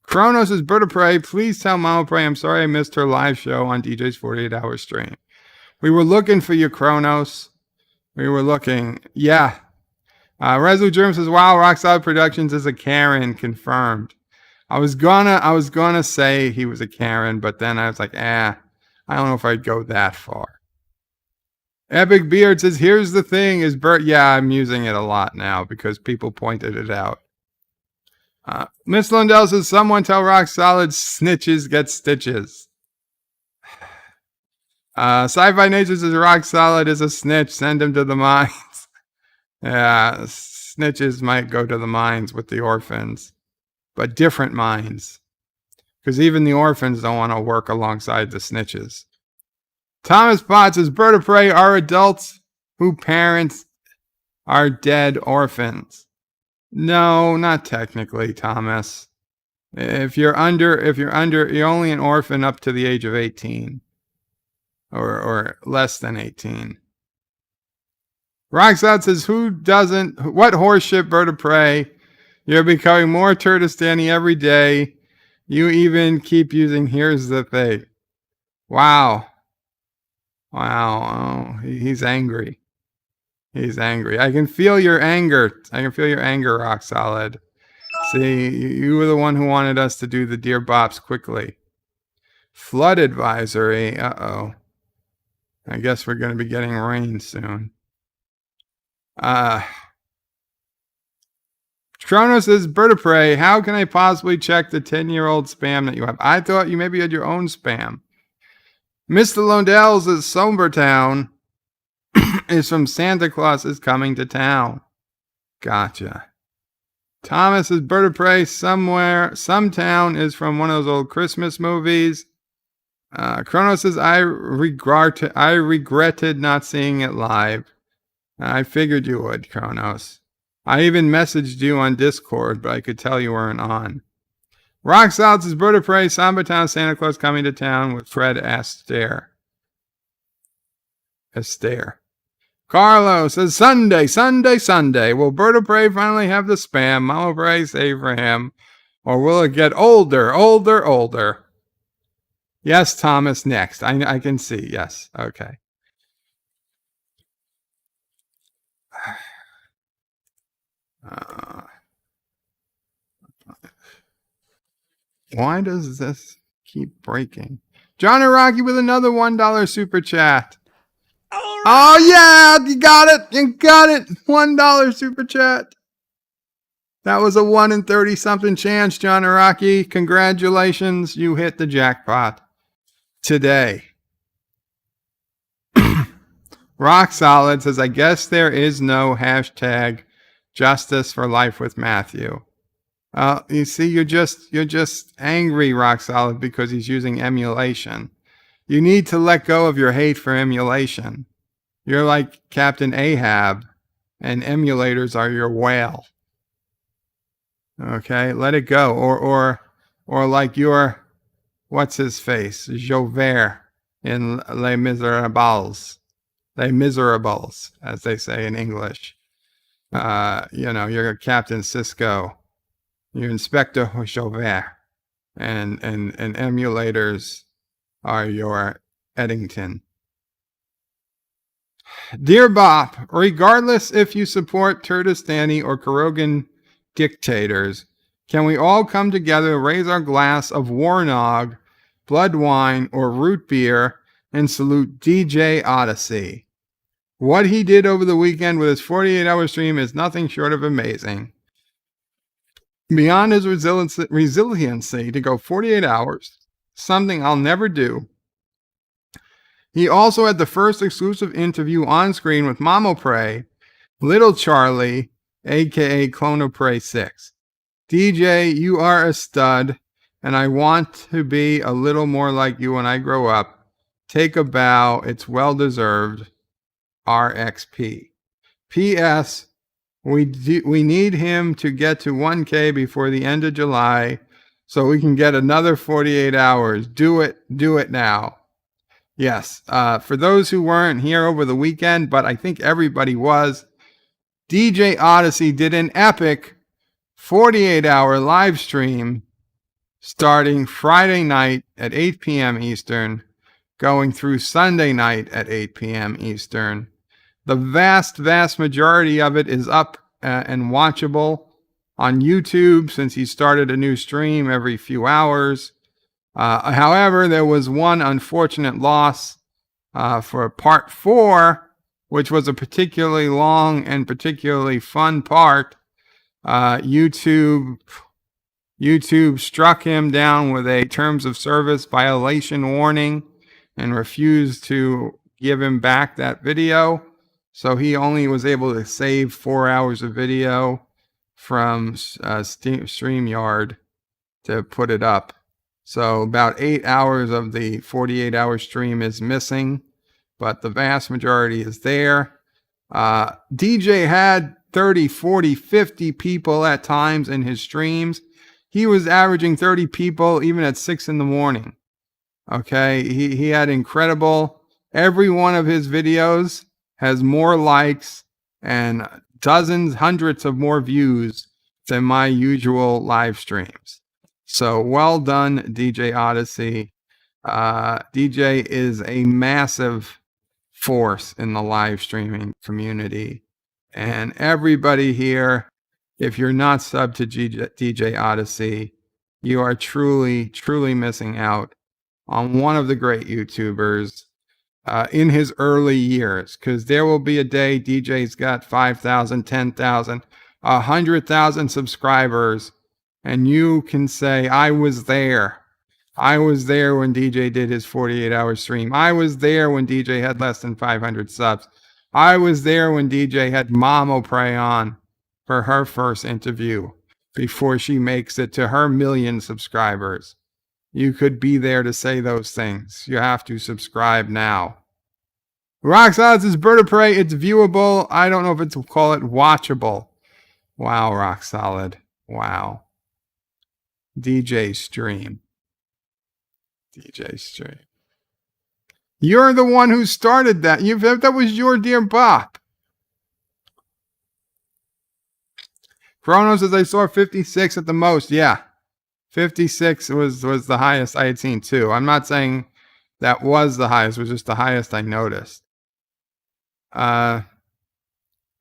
Kronos is Bird of Prey. Please tell Mama Prey I'm sorry I missed her live show on DJ's 48-hour stream. We were looking for you, Kronos. We were looking. Yeah. Resolute Germ says, wow, Rockstar Productions is a Karen, confirmed. I was gonna say he was a Karen, but then I was like, I don't know if I'd go that far. Epic Beard says, here's the thing, is Bert. Yeah, I'm using it a lot now because people pointed it out. Miss Lundell says, someone tell Rock Solid snitches get stitches. Sci-Fi Nature says, Rock Solid is a snitch. Send him to the mines. Yeah, snitches might go to the mines with the orphans, but different mines. Because even the orphans don't want to work alongside the snitches. Thomas Potts says, Bird of Prey are adults who parents are dead orphans. No, not technically, Thomas. If you're only an orphan up to the age of 18. Or less than 18. Roxout says, what horseshit, Bird of Prey? You're becoming more Turtistani every day. You even keep using here's the thing. Wow. Oh, he's angry. He's angry. I can feel your anger. Rock Solid. See, you were the one who wanted us to do the Dear Bops quickly. Flood advisory. Uh-oh. I guess we're going to be getting rain soon. Kronos says, Bird of Prey, how can I possibly check the 10-year-old spam that you have? I thought you maybe had your own spam. Mr. Londells is Somber Town is from Santa Claus is Coming to Town. Gotcha. Thomas is Bird of Prey somewhere. Some town is from one of those old Christmas movies. Kronos says, I regretted not seeing it live. I figured you would, Kronos. I even messaged you on Discord, but I could tell you weren't on. Rock Solid says, Bird of Prey, Somber Town, Santa Claus Coming to Town with Fred Astaire. Carlo says, Sunday. Will Bird of Prey finally have the spam? Mama Prey save for him. Or will it get older? Yes, Thomas, next. I can see. Yes. Okay. Why does this keep breaking? John Araki with another $1 super chat. Oh yeah, you got it. You got it. $1 super chat. That was a 1 in 30 something chance, John Araki. Congratulations. You hit the jackpot today. Rock Solid says, I guess there is no hashtag justice for life with Matthew. You see, you're just angry, Rock Solid, because he's using emulation. You need to let go of your hate for emulation. You're like Captain Ahab, and emulators are your whale. Okay, let it go. Or like your, what's his face, Javert in Les Miserables. Les Miserables, as they say in English. You're Captain Cisco. You're Inspector Javert. And emulators are your Eddington. Dear Bop, regardless if you support Kurdistani or Karogan dictators, can we all come together, raise our glass of Warnog, blood wine, or root beer, and salute DJ Odyssey? What he did over the weekend with his 48-hour stream is nothing short of amazing. Beyond his resiliency to go 48 hours, something I'll never do, he also had the first exclusive interview on screen with NephewOPrey, Little Charlie, aka CloneOPrey 6. DJ, you are a stud, and I want to be a little more like you when I grow up. Take a bow, it's well deserved. RXP. P.S. We need him to get to 1K before the end of July so we can get another 48 hours. Do it now. Yes, for those who weren't here over the weekend, but I think everybody was, DJ Odyssey did an epic 48-hour live stream starting Friday night at 8 p.m. Eastern, going through Sunday night at 8 p.m. Eastern. The vast majority of it is up and watchable on YouTube since he started a new stream every few hours. However, there was one unfortunate loss for part 4, which was a particularly long and particularly fun part. YouTube struck him down with a terms of service violation warning and refused to give him back that video. So he only was able to save 4 hours of video from StreamYard to put it up. So about 8 hours of the 48-hour stream is missing, but the vast majority is there. DJ had 30, 40, 50 people at times in his streams. He was averaging 30 people even at 6 in the morning. Okay, he had incredible, every one of his videos has more likes and dozens, hundreds of more views than my usual live streams. So well done, DJ Odyssey. DJ is a massive force in the live streaming community. And everybody here, if you're not subbed to DJ Odyssey, you are truly, truly missing out on one of the great YouTubers in his early years, because there will be a day DJ's got 5,000, 10,000, 100,000 subscribers, and you can say, I was there. I was there when DJ did his 48-hour stream. I was there when DJ had less than 500 subs. I was there when DJ had NephewOPrey on for her first interview before she makes it to her 1 million subscribers. You could be there to say those things. You have to subscribe now. Rock Solid says, Bird of Prey, it's viewable. I don't know if it's call it watchable. Wow, Rock Solid. Wow. DJ stream. DJ stream. You're the one who started that. That was your dear Bop. Chrono says, I saw 56 at the most. Yeah. 56 was the highest I had seen too. I'm not saying that was the highest. It was just the highest I noticed. Agora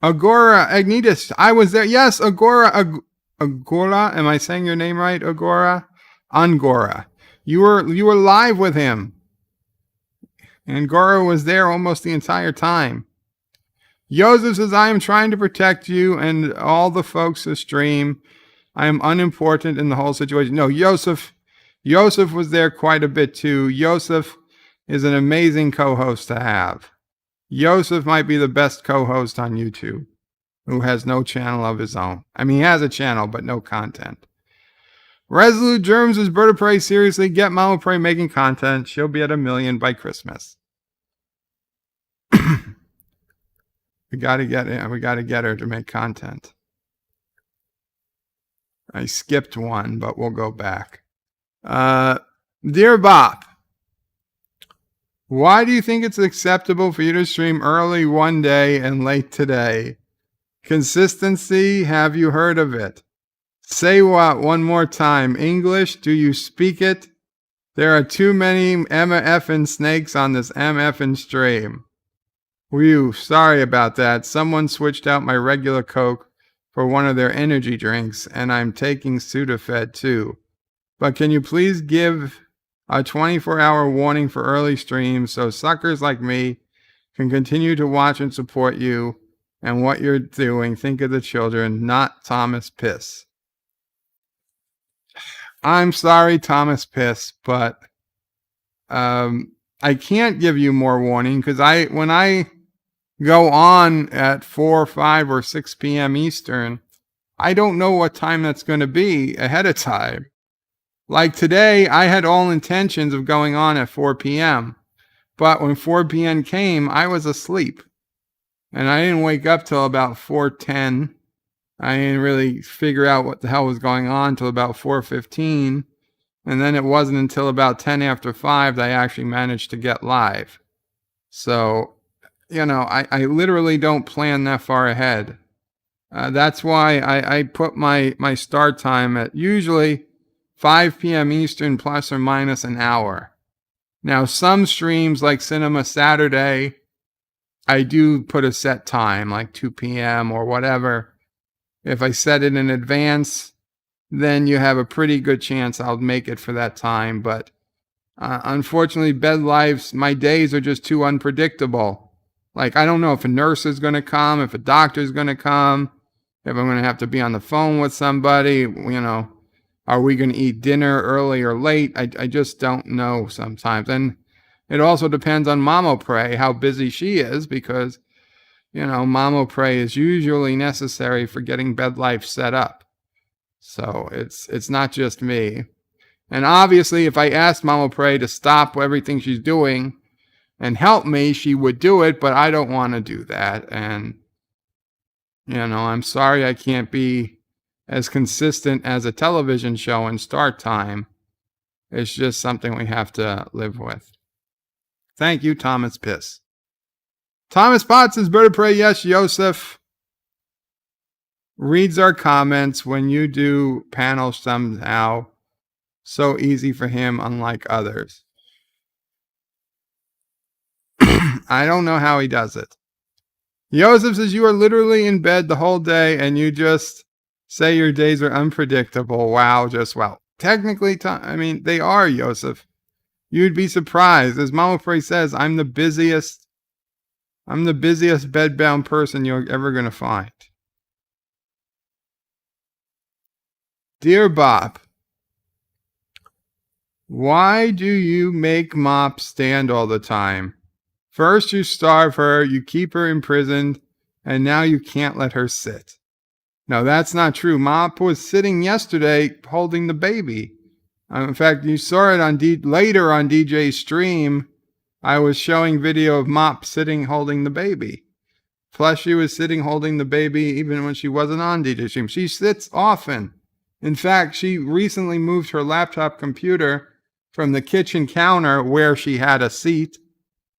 Agnitas, I was there. Yes, Agora. Agora, am I saying your name right? Agora? Angora. You were live with him And Goro was there almost the entire time. Joseph says, I am trying to protect you and all the folks who stream. I am unimportant in the whole situation. No, Joseph was there quite a bit too. Joseph is an amazing co-host to have. Joseph might be the best co-host on YouTube who has no channel of his own. I mean, he has a channel, but no content. Resolute Germs is Bird of Prey. Seriously, get Mama Prey making content. She'll be at 1 million by Christmas. We gotta get her to make content. I skipped one, but we'll go back. Dear Bop, why do you think it's acceptable for you to stream early one day and late today? Consistency, have you heard of it? Say what one more time? English, do you speak it? There are too many MFing snakes on this MFing stream. Whew, sorry about that. Someone switched out my regular Coke for one of their energy drinks, and I'm taking Sudafed too. But can you please give a 24-hour warning for early streams so suckers like me can continue to watch and support you and what you're doing? Think of the children, not Thomas Piss. I'm sorry, Thomas Piss, but I can't give you more warning because when I go on at 4, 5, or 6 p.m. Eastern, I don't know what time that's going to be ahead of time. Like today, I had all intentions of going on at 4 p.m., but when 4 p.m. came, I was asleep, and I didn't wake up till about 4:10. I didn't really figure out what the hell was going on till about 4:15, and then it wasn't until about 10 after 5 that I actually managed to get live. So, you know, I literally don't plan that far ahead. That's why I put my start time at usually 5 p.m. Eastern plus or minus an hour. Now, some streams like Cinema Saturday, I do put a set time, like 2 p.m. or whatever. If I set it in advance, then you have a pretty good chance I'll make it for that time. But unfortunately, BedLife's, my days are just too unpredictable. Like, I don't know if a nurse is going to come, if a doctor is going to come, if I'm going to have to be on the phone with somebody, you know, are we going to eat dinner early or late? I just don't know sometimes. And it also depends on NephewOPrey, how busy she is, because, you know, NephewOPrey is usually necessary for getting BedLife set up. So it's not just me. And obviously, if I asked NephewOPrey to stop everything she's doing and help me, she would do it, but I don't want to do that. And, you know, I'm sorry I can't be as consistent as a television show in start time. It's just something we have to live with. Thank you, Thomas Piss. Thomas Potts is Bird of Prey. Yes, Joseph reads our comments when you do panels somehow. So easy for him, unlike others. I don't know how he does it. Joseph says you are literally in bed the whole day and you just say your days are unpredictable. Wow, just wow. Technically, I mean, they are, Joseph. You'd be surprised. As NephewOPrey says, I'm the busiest bedbound person you're ever going to find. Dear Bob, why do you make Mop stand all the time? First you starve her, you keep her imprisoned, and now you can't let her sit. No, that's not true. Mop was sitting yesterday holding the baby. In fact, you saw it later on DJ's stream. I was showing video of Mop sitting holding the baby. Plus, she was sitting holding the baby even when she wasn't on DJ's stream. She sits often. In fact, she recently moved her laptop computer from the kitchen counter where she had a seat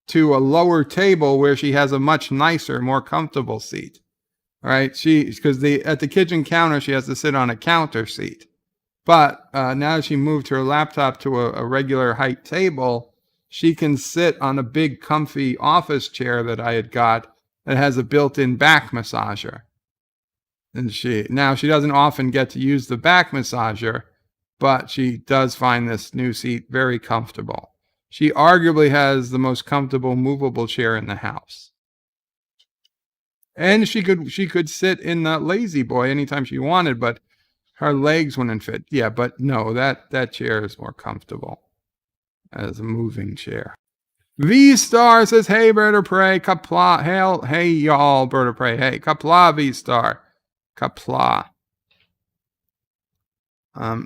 to a lower table where she has a much nicer, more comfortable seat. All right, because at the kitchen counter she has to sit on a counter seat, but now she moved her laptop to a regular height table. She can sit on a big, comfy office chair that I had got that has a built-in back massager. And she doesn't often get to use the back massager, but she does find this new seat very comfortable. She arguably has the most comfortable movable chair in the house. And she could sit in the lazy boy anytime she wanted, but her legs wouldn't fit. Yeah, but no, that chair is more comfortable as a moving chair. V-Star says, hey, Bird of Prey, Qapla, hail, hey, y'all, Bird of Prey, hey, Qapla, V-Star, Qapla.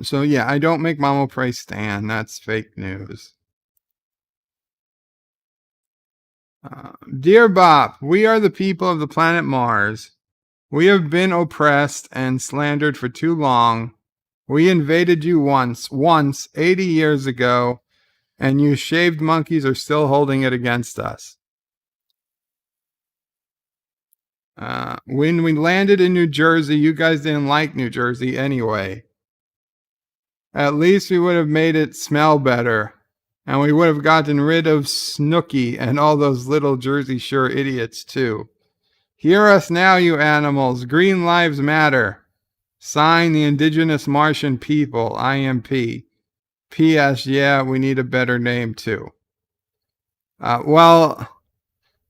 So yeah, I don't make Mama Prey stan. That's fake news. Dear Bop, we are the people of the planet Mars. We have been oppressed and slandered for too long. We invaded you once, 80 years ago, and you shaved monkeys are still holding it against us. When we landed in New Jersey, you guys didn't like New Jersey anyway. At least we would have made it smell better, and we would have gotten rid of Snooki and all those little Jersey Shore idiots too. Hear us now, you animals. Green lives matter. Sign the Indigenous Martian People, IMP. P.S. Yeah, we need a better name too. Well,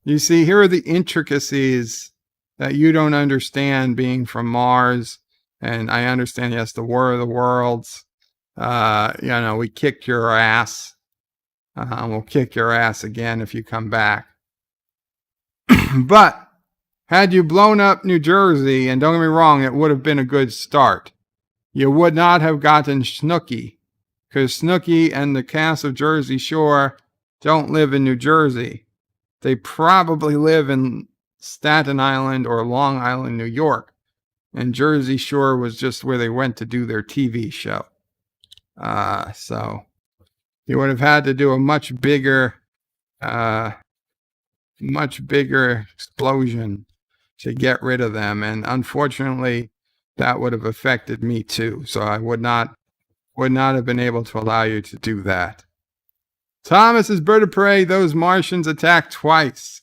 you see, here are the intricacies that you don't understand being from Mars. And I understand, yes, the War of the Worlds. We kicked your ass. We'll kick your ass again if you come back. But had you blown up New Jersey, and don't get me wrong, it would have been a good start. You would not have gotten Snooki, because Snooki and the cast of Jersey Shore don't live in New Jersey. They probably live in Staten Island or Long Island, New York. And Jersey Shore was just where they went to do their TV show. So you would have had to do a much bigger explosion to get rid of them. And unfortunately, that would have affected me too. So I would not have been able to allow you to do that. Thomas's Bird of Prey, those Martians attacked twice.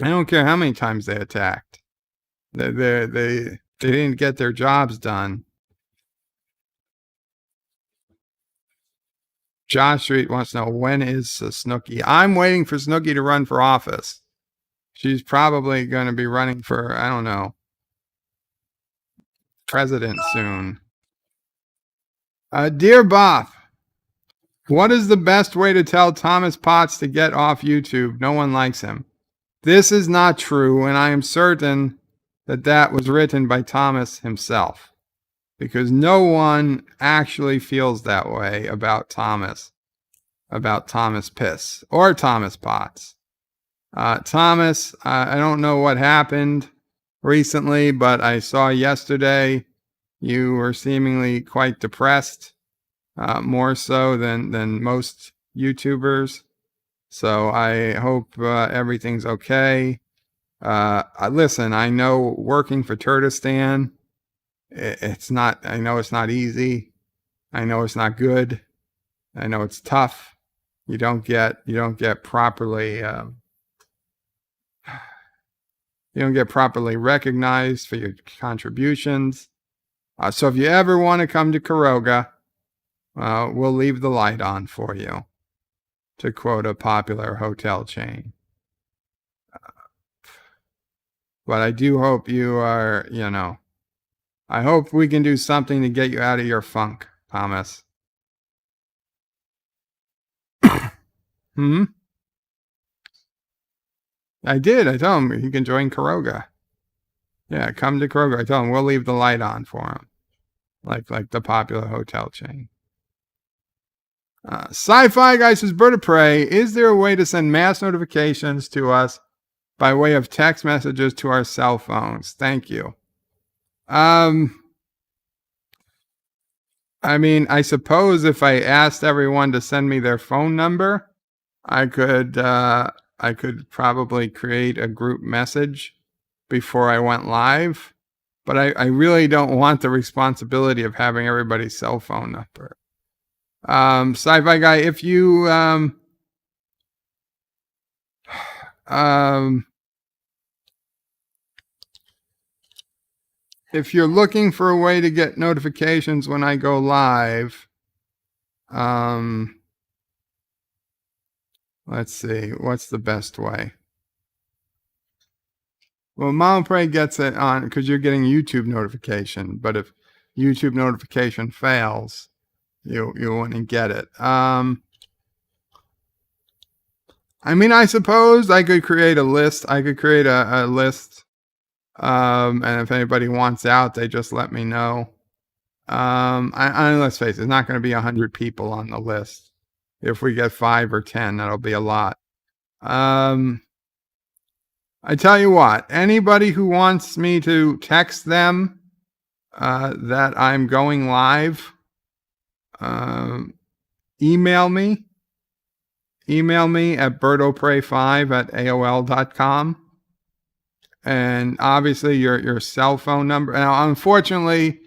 I don't care how many times they attacked. They didn't get their jobs done. Josh Street wants to know, when is Snooki? I'm waiting for Snooki to run for office. She's probably going to be running for, I don't know, president soon. Dear Bob, what is the best way to tell Thomas Potts to get off YouTube? No one likes him. This is not true, and I am certain that was written by Thomas himself, because no one actually feels that way about Thomas Piss or Thomas Potts. Thomas, I don't know what happened recently, but I saw yesterday you were seemingly quite depressed, more so than most YouTubers. So I hope everything's okay. Listen, I know working for Turtistan, I know it's not easy. I know it's not good. I know it's tough. You don't get properly recognized for your contributions. So if you ever want to come to Kuroga, we'll leave the light on for you, to quote a popular hotel chain. But I do hope you are, I hope we can do something to get you out of your funk, Thomas. I did. I told him he can join Kuroga. Yeah, come to Kuroga. I told him we'll leave the light on for him, like the popular hotel chain. Sci-Fi Guy says, Bird of Prey, is there a way to send mass notifications to us by way of text messages to our cell phones? Thank you. I mean, I suppose if I asked everyone to send me their phone number, I could probably create a group message before I went live, but I really don't want the responsibility of having everybody's cell phone number. Sci-Fi Guy, if you if you're looking for a way to get notifications when I go live, Let's see. What's the best way? Well, Mom Pray gets it on because you're getting YouTube notification. But if YouTube notification fails, you wouldn't get it. I mean, I suppose I could create a list. I could create a list. And if anybody wants out, they just let me know. Let's face it, it's not going to be 100 people on the list. If we get 5 or 10, that'll be a lot. I tell you what, anybody who wants me to text them that I'm going live, email me. Email me at BertOPrey5@AOL.com. And obviously your cell phone number. Now, unfortunately,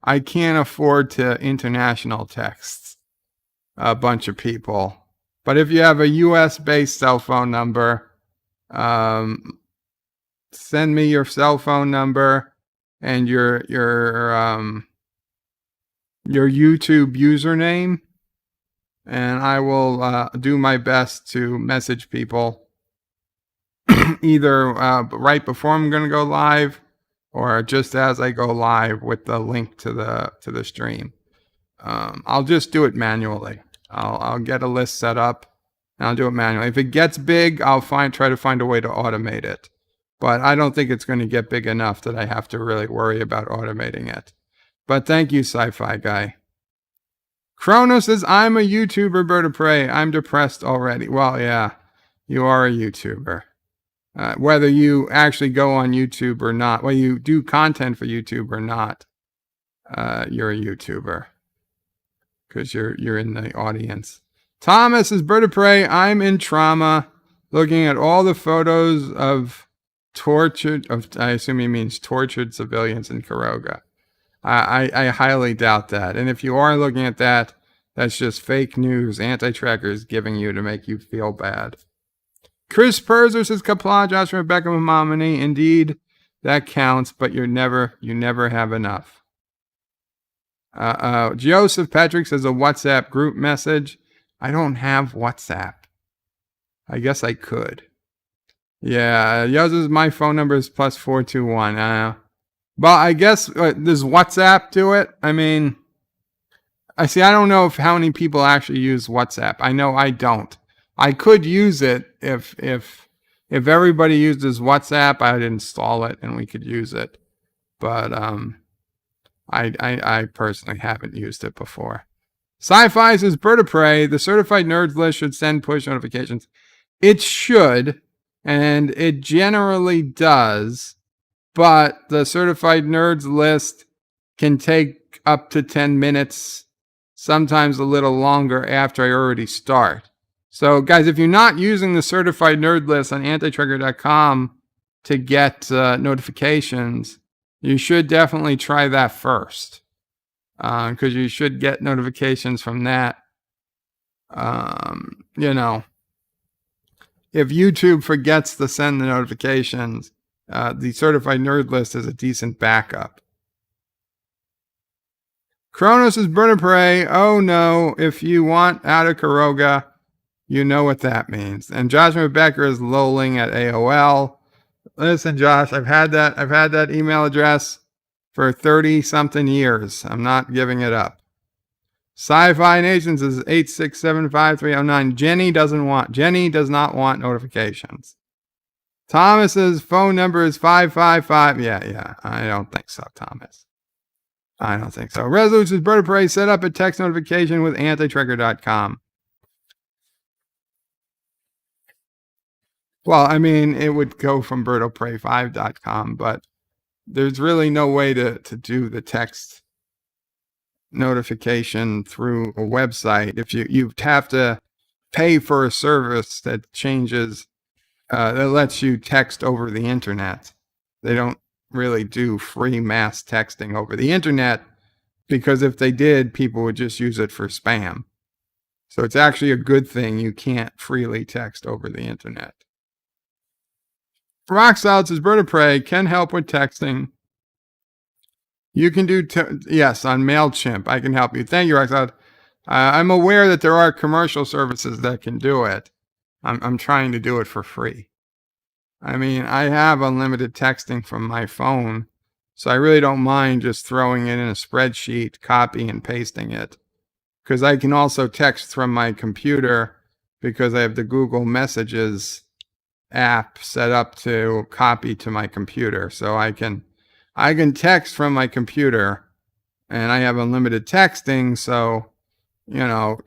I can't afford to international text a bunch of people. But if you have a US-based cell phone number, send me your cell phone number and your YouTube username, and I will do my best to message people either right before I'm going to go live or just as I go live with the link to the stream. I'll just do it manually. I'll get a list set up and I'll do it manually. If it gets big, I'll try to find a way to automate it. But I don't think it's going to get big enough that I have to really worry about automating it. But thank you, Sci-Fi Guy. Chrono says, I'm a YouTuber, BertOPrey. I'm depressed already. Well, yeah, you are a YouTuber. Whether you actually go on YouTube or not, whether you do content for YouTube or not, you're a YouTuber. Because you're in the audience. Thomas is BertOPrey. I'm in trauma. Looking at all the photos of I assume he means tortured civilians in Karoga. I highly doubt that. And if you are looking at that, that's just fake news anti-tracker is giving you to make you feel bad. Chris Perzer says, Qapla, Josh, Rebecca, Mamani. Indeed, that counts, but you never have enough. Joseph Patrick says a WhatsApp group message. I don't have WhatsApp. I guess I could. Yeah, Joseph, my phone number is +421. But I guess does WhatsApp do it? I mean, I don't know how many people actually use WhatsApp. I know I don't. I could use it if everybody uses WhatsApp, I'd install it and we could use it. But I personally haven't used it before. Sci-Fi says, BertOPrey, the certified nerds list should send push notifications. It should, and it generally does, but the certified nerds list can take up to 10 minutes, sometimes a little longer after I already start. So guys, if you're not using the certified nerd list on antitracker.com to get notifications, you should definitely try that first. Because you should get notifications from that. If YouTube forgets to send the notifications, the certified nerd list is a decent backup. Kronos is BertOPrey. Oh no, if you want out of Karoga, you know what that means. And Joshua Becker is lolling at AOL. Listen, Josh, I've had that email address for 30-something years. I'm not giving it up. Sci-Fi Nations is 8675309. Jenny does not want notifications. Thomas's phone number is 555. Yeah. I don't think so, Thomas. I don't think so. Resolutions BertOPrey, set up a text notification with antitracker.com. Well, I mean, it would go from BertOPrey5.com, but there's really no way to do the text notification through a website. If you have to pay for a service that changes, that lets you text over the internet. They don't really do free mass texting over the internet, because if they did, people would just use it for spam. So it's actually a good thing you can't freely text over the internet. Rocksolid says, BertOPrey can help with texting. You can do, yes, on MailChimp. I can help you. Thank you, Rocksolid. I'm aware that there are commercial services that can do it. I'm trying to do it for free. I mean, I have unlimited texting from my phone, so I really don't mind just throwing it in a spreadsheet, copying and pasting it. Because I can also text from my computer because I have the Google Messages app set up to copy to my computer. So I can text from my computer, and I have unlimited texting, so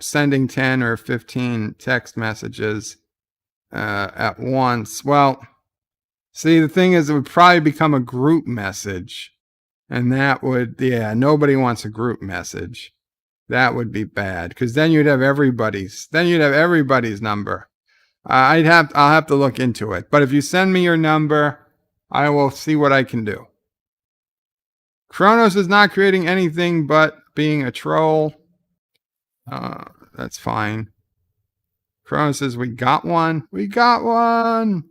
sending 10 or 15 text messages at once. Well, see, the thing is, it would probably become a group message, and that would, nobody wants a group message. That would be bad, because then you'd have everybody's number. I'll have to look into it. But if you send me your number, I will see what I can do. Kronos is not creating anything but being a troll. That's fine. Kronos says, we got one. We got one.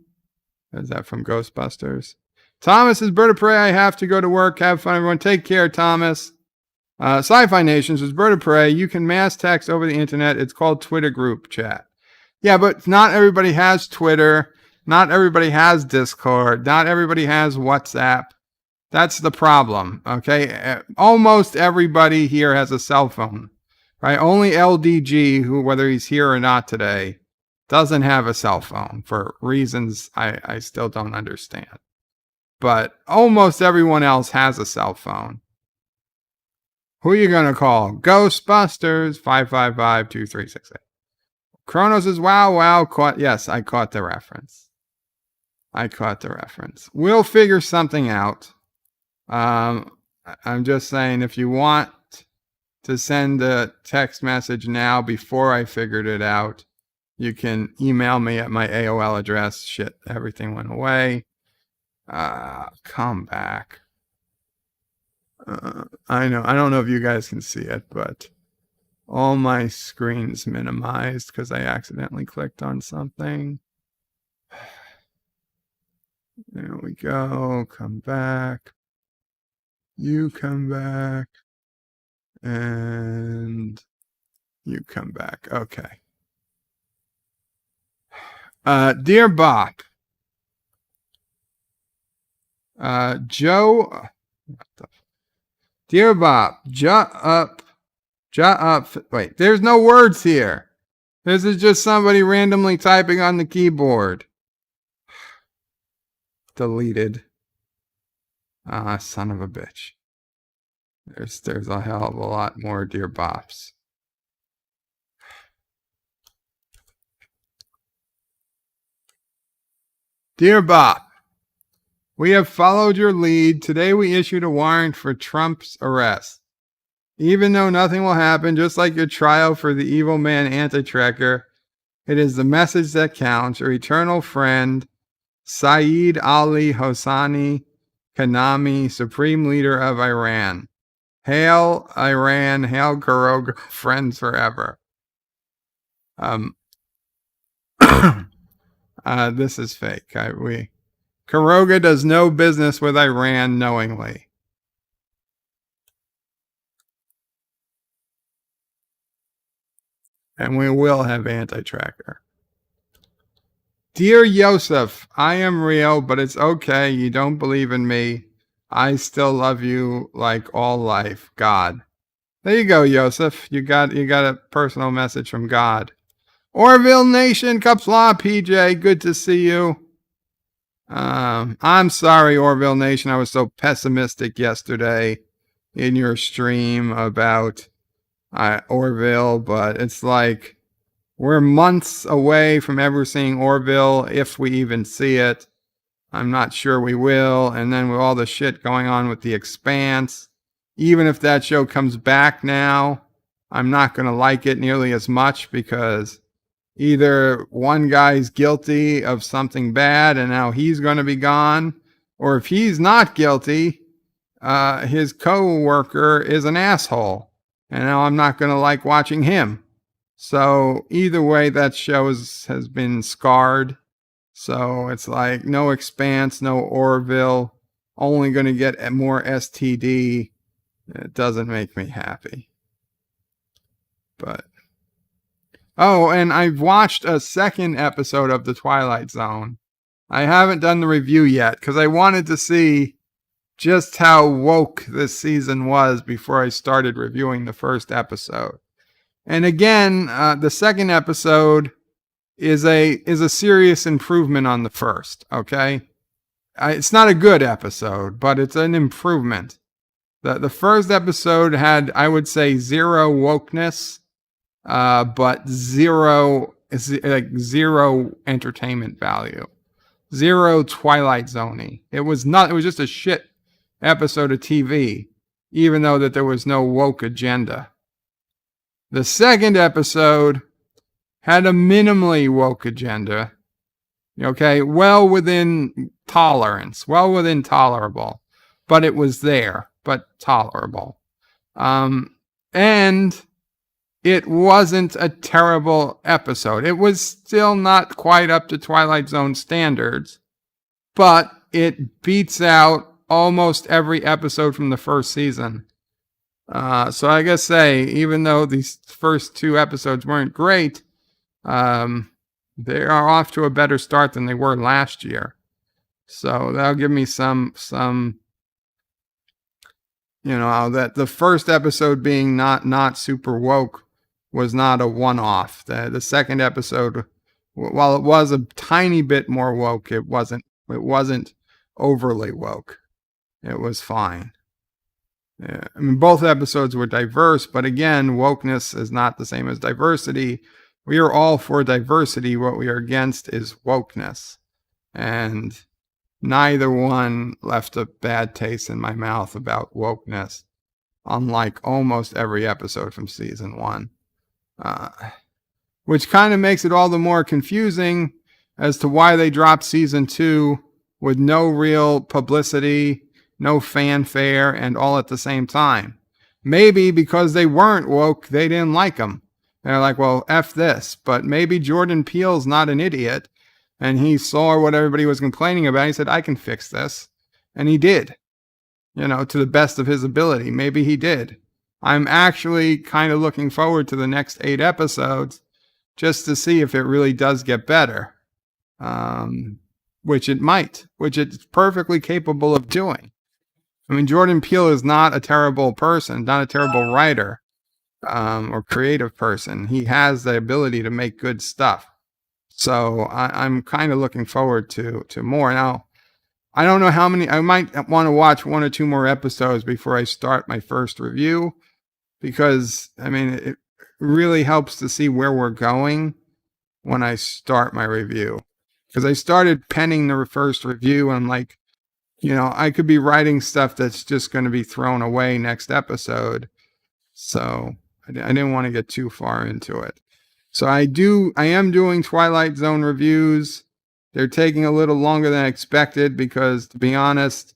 Is that from Ghostbusters? Thomas says, Bird of Prey, I have to go to work. Have fun, everyone. Take care, Thomas. Sci-Fi Nation says, Bird of Prey, you can mass text over the internet. It's called Twitter group chat. Yeah, but not everybody has Twitter. Not everybody has Discord. Not everybody has WhatsApp. That's the problem, okay? Almost everybody here has a cell phone, right? Only LDG, who, whether he's here or not today, doesn't have a cell phone for reasons I still don't understand. But almost everyone else has a cell phone. Who are you going to call? Ghostbusters, 555-2368. Kronos is wow. Yes, I caught the reference. We'll figure something out. I'm just saying, if you want to send a text message now before I figured it out, you can email me at my AOL address. Shit, everything went away. Come back. I know. I don't know if you guys can see it, but all my screen's minimized because I accidentally clicked on something. There we go. Come back. You come back. And you come back. Okay. Dear Bop. Joe. Dear Bop, jut up. Wait, there's no words here. This is just somebody randomly typing on the keyboard. Deleted. Son of a bitch. There's a hell of a lot more Dear Bops. Dear Bop, we have followed your lead. Today we issued a warrant for Trump's arrest. Even though nothing will happen, just like your trial for the evil man anti-tracker, it is the message that counts. Your eternal friend, Saeed Ali Hosseini Kanami, Supreme Leader of Iran. Hail Iran, hail Karoga, friends forever. This is fake. Karoga does no business with Iran knowingly. And we will have anti-tracker. Dear Yosef, I am real, but it's okay. You don't believe in me. I still love you like all life. God. There you go, Yosef. You got a personal message from God. Orville Nation, Qapla All, PJ, good to see you. I'm sorry, Orville Nation. I was so pessimistic yesterday in your stream about Orville, but it's like we're months away from ever seeing Orville, if we even see it. I'm not sure we will. And then with all the shit going on with The Expanse, even if that show comes back now, I'm not going to like it nearly as much because either one guy's guilty of something bad and now he's going to be gone, or if he's not guilty, his co-worker is an asshole. And now I'm not going to like watching him. So either way, that show has been scarred. So it's like no Expanse, no Orville, only going to get more STD. It doesn't make me happy. But oh, and I've watched a second episode of The Twilight Zone. I haven't done the review yet because I wanted to see just how woke this season was before I started reviewing the first episode. And again, the second episode is a serious improvement on the first. Okay, it's not a good episode, but it's an improvement. The first episode had, I would say, zero wokeness, but zero entertainment value, zero Twilight Zone-y. It was just a shit episode of TV, even though that there was no woke agenda. The second episode had a minimally woke agenda. Okay, well within tolerance, well within tolerable, but it was there, but tolerable. And it wasn't a terrible episode. It was still not quite up to Twilight Zone standards, but it beats out almost every episode from the first season. So I guess even though these first two episodes weren't great, they are off to a better start than they were last year. So that'll give me some, that the first episode being not super woke was not a one-off. The second episode, while it was a tiny bit more woke, it wasn't overly woke. It was fine. Yeah. I mean, both episodes were diverse, but again, wokeness is not the same as diversity. We are all for diversity. What we are against is wokeness. And neither one left a bad taste in my mouth about wokeness, unlike almost every episode from season 1. Which kind of makes it all the more confusing as to why they dropped season 2 with no real publicity, no fanfare, and all at the same time. Maybe because they weren't woke, they didn't like them. They're like, well, F this. But maybe Jordan Peele's not an idiot, and he saw what everybody was complaining about. He said, I can fix this. And he did, to the best of his ability. Maybe he did. I'm actually kind of looking forward to the next 8 episodes just to see if it really does get better. Which it might, which it's perfectly capable of doing. I mean, Jordan Peele is not a terrible person, not a terrible writer or creative person. He has the ability to make good stuff. So I'm kind of looking forward to more. Now, I don't know how many, I might want to watch 1 or 2 more episodes before I start my first review, because, I mean, it really helps to see where we're going when I start my review. Because I started penning the first review, and I'm like, I could be writing stuff that's just going to be thrown away next episode. So I didn't want to get too far into it. So I am doing Twilight Zone reviews. They're taking a little longer than I expected because, to be honest,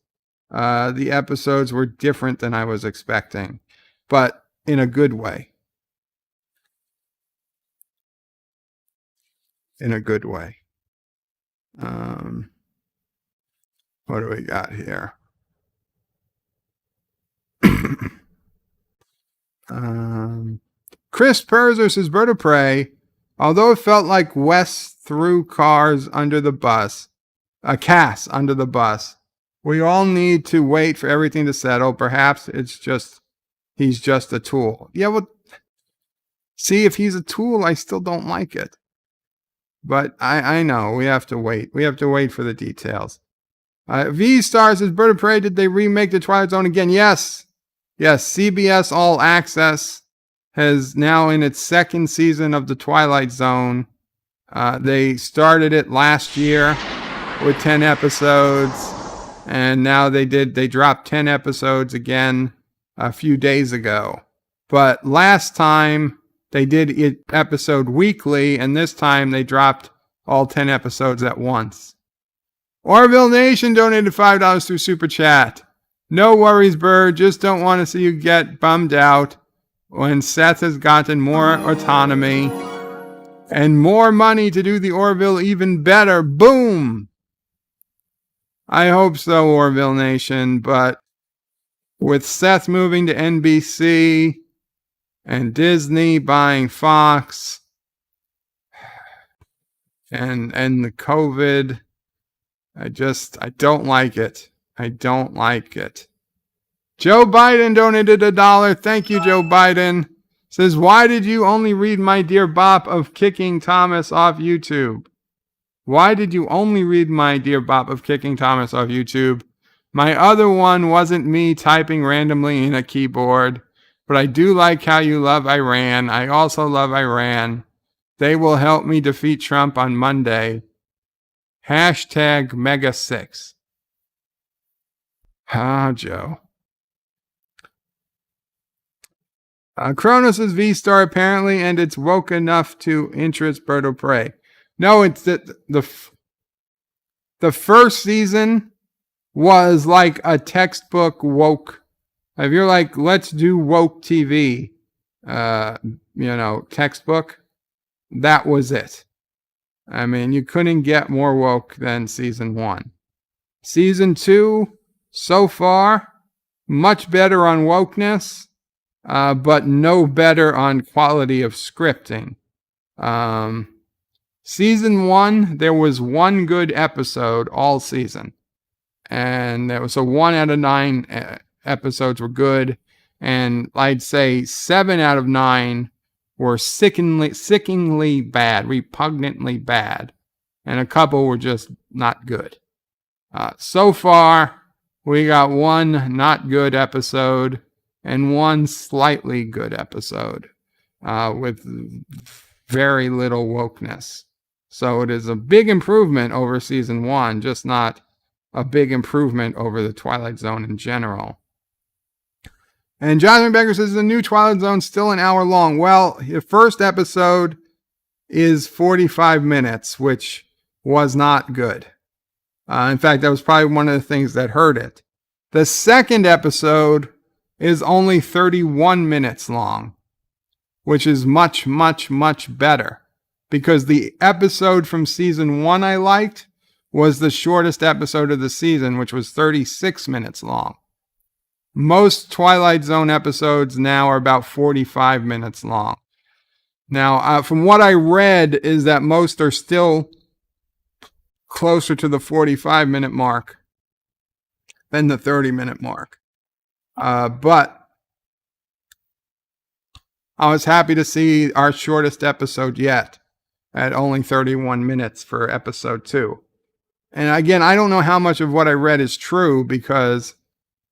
the episodes were different than I was expecting, but in a good way. In a good way. What do we got here? Chris Perzer says, Bird of Prey, although it felt like Wes threw cars under the bus, Cass under the bus, we all need to wait for everything to settle. Perhaps he's just a tool. Yeah, well, see, if he's a tool, I still don't like it. But I know, we have to wait. We have to wait for the details. V-Star says, Bird of Prey, did they remake The Twilight Zone again? Yes. Yes, CBS All Access has now in its second season of The Twilight Zone. They started it last year with 10 episodes, and now they dropped 10 episodes again a few days ago. But last time they did it episode weekly, and this time they dropped all 10 episodes at once. Orville Nation donated $5 through Super Chat. No worries, Bird. Just don't want to see you get bummed out when Seth has gotten more autonomy and more money to do the Orville even better. Boom! I hope so, Orville Nation, but with Seth moving to NBC and Disney buying Fox, and the COVID. I don't like it. I don't like it. Joe Biden donated $1. Thank you, Joe Biden. Says, why did you only read my dear bop of kicking Thomas off YouTube? Why did you only read my dear bop of kicking Thomas off YouTube? My other one wasn't me typing randomly in a keyboard, but I do like how you love Iran. I also love Iran. They will help me defeat Trump on Monday. Hashtag Mega6. Ah, Joe. Kronos' V-Star apparently, and it's woke enough to interest BedLife. No, it's the first season was like a textbook woke. If you're like, let's do woke TV, textbook, that was it. I mean, you couldn't get more woke than season 1. Season 2, so far, much better on wokeness. But no better on quality of scripting. Season 1, there was one good episode all season. And there was 1 out of 9 episodes were good. And I'd say 7 out of 9 were sickeningly bad, repugnantly bad. And a couple were just not good. So far, we got 1 not good episode and 1 slightly good episode with very little wokeness. So it is a big improvement over season 1, just not a big improvement over the Twilight Zone in general. And Jonathan Becker says the new Twilight Zone still an hour long. Well, the first episode is 45 minutes, which was not good. In fact, that was probably one of the things that hurt it. The second episode is only 31 minutes long, which is much, much, much better. Because the episode from season 1 I liked was the shortest episode of the season, which was 36 minutes long. Most Twilight Zone episodes now are about 45 minutes long. Now, from what I read, is that most are still closer to the 45-minute mark than the 30-minute mark. But I was happy to see our shortest episode yet at only 31 minutes for episode 2. And again, I don't know how much of what I read is true, because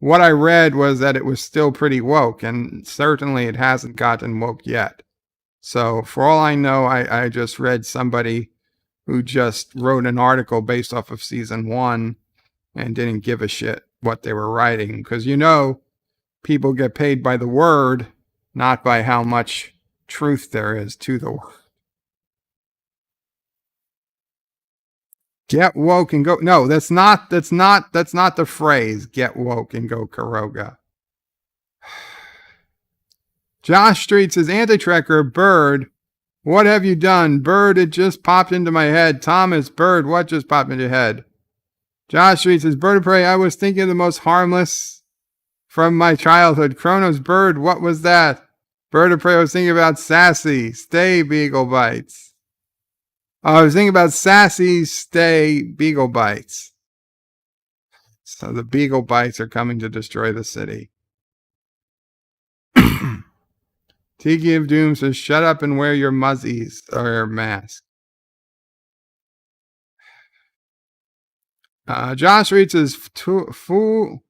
what I read was that it was still pretty woke, and certainly it hasn't gotten woke yet. So for all I know, I just read somebody who just wrote an article based off of season 1 and didn't give a shit what they were writing, because people get paid by the word, not by how much truth there is to the word. Get woke and go. No, that's not the phrase. Get woke and go Karoga. Josh Street says, Anti-Trekker, Bird, what have you done? Bird, it just popped into my head. Thomas, Bird, what just popped into your head? Josh Street says, BedLife, I was thinking of the most harmless from my childhood. Kronos, Bird, what was that? BedLife, I was thinking about Sassy. Stay, Beagle Bites. I was thinking about Sassy, Stay, Beagle Bites. So the Beagle Bites are coming to destroy the city. Tiki of Doom says, shut up and wear your muzzies or your mask. Josh Reed says, tool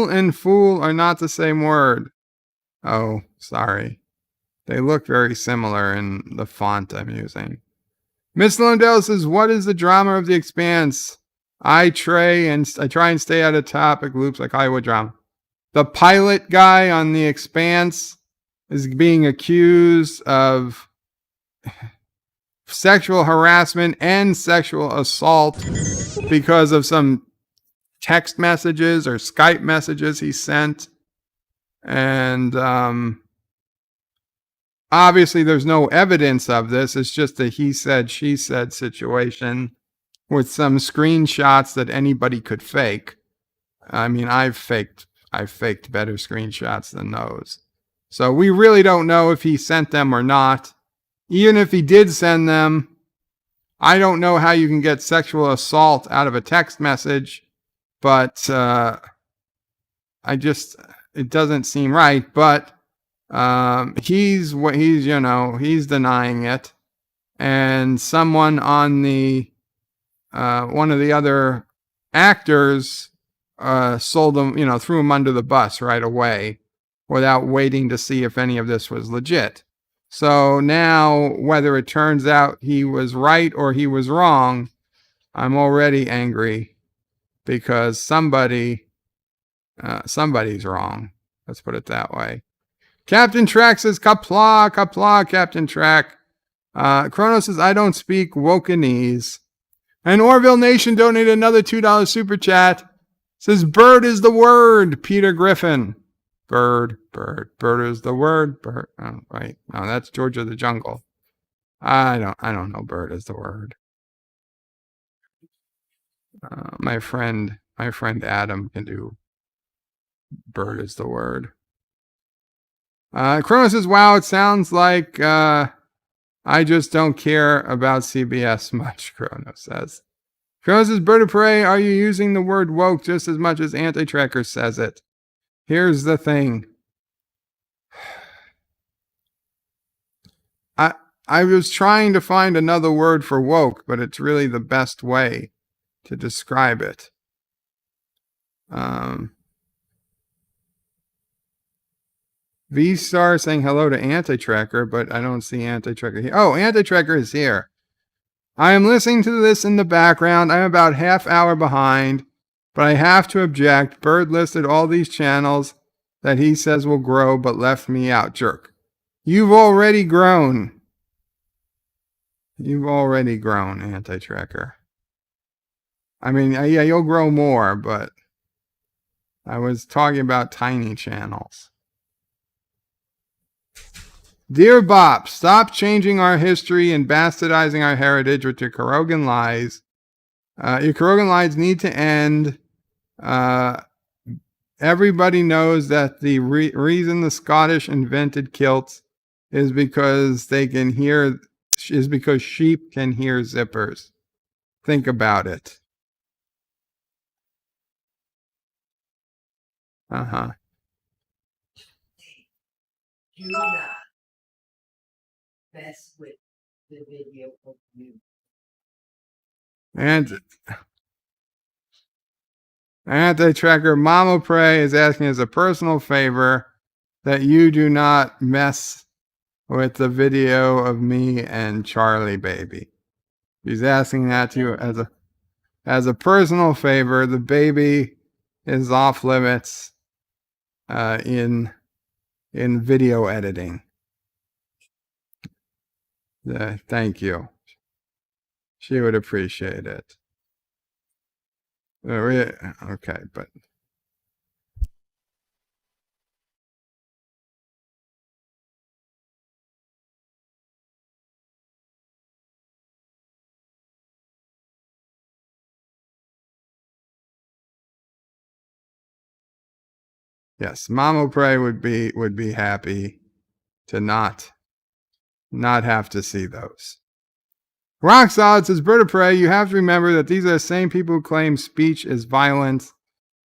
and fool are not the same word. Oh, sorry. They look very similar in the font I'm using. Miss Londell says, what is the drama of The Expanse? I try and stay out of topic loops like Hollywood drama. The pilot guy on The Expanse is being accused of sexual harassment and sexual assault because of some text messages or Skype messages he sent. And obviously there's no evidence of this. It's just a he said, she said situation with some screenshots that anybody could fake. I mean, I've faked better screenshots than those. So we really don't know if he sent them or not. Even if he did send them, I don't know how you can get sexual assault out of a text message, but it doesn't seem right. But he's denying it, and someone on the one of the other actors sold him, threw him under the bus right away without waiting to see if any of this was legit. So now, whether it turns out he was right or he was wrong, I'm already angry because somebody's wrong. Let's put it that way. Captain Track says, Qapla, Qapla, Captain Track. Chrono says, I don't speak Wokanese. And Orville Nation donated another $2 super chat. Says, bird is the word, Peter Griffin. Bird is the word. Bird. Oh, right. No, that's George of the Jungle. I don't know. Bird is the word. My friend Adam can do bird is the word. Chrono says, wow, it sounds like I just don't care about CBS much, Chrono says. Chrono says, Bird of Prey, are you using the word woke just as much as Anti-Tracker says it? Here's the thing. I was trying to find another word for woke, but it's really the best way to describe it. V-Star saying hello to Anti-Tracker, but I don't see Anti-Tracker here. Oh, Anti-Tracker is here. I am listening to this in the background. I'm about half hour behind, but I have to object. Bird listed all these channels that he says will grow, but left me out. Jerk. You've already grown. You've already grown, Anti-Tracker. I mean, yeah, you'll grow more, but I was talking about tiny channels. Dear Bops, stop changing our history and bastardizing our heritage with your Kurogan lies. Your Kurogan lies need to end. Everybody knows that the reason the Scottish invented kilts is because because sheep can hear zippers. Think about it. Uh-huh. Do not mess with the video of you. Anti-Tracker NephewOPrey is asking as a personal favor that you do not mess with the video of me and Charlie baby. He's asking that to you as a personal favor. The baby is off limits in video editing. Thank you. She would appreciate it. Okay, but yes, NephewOPrey would be happy to not have to see those. Rock Solid says, Bird of Prey, you have to remember that these are the same people who claim speech is violence.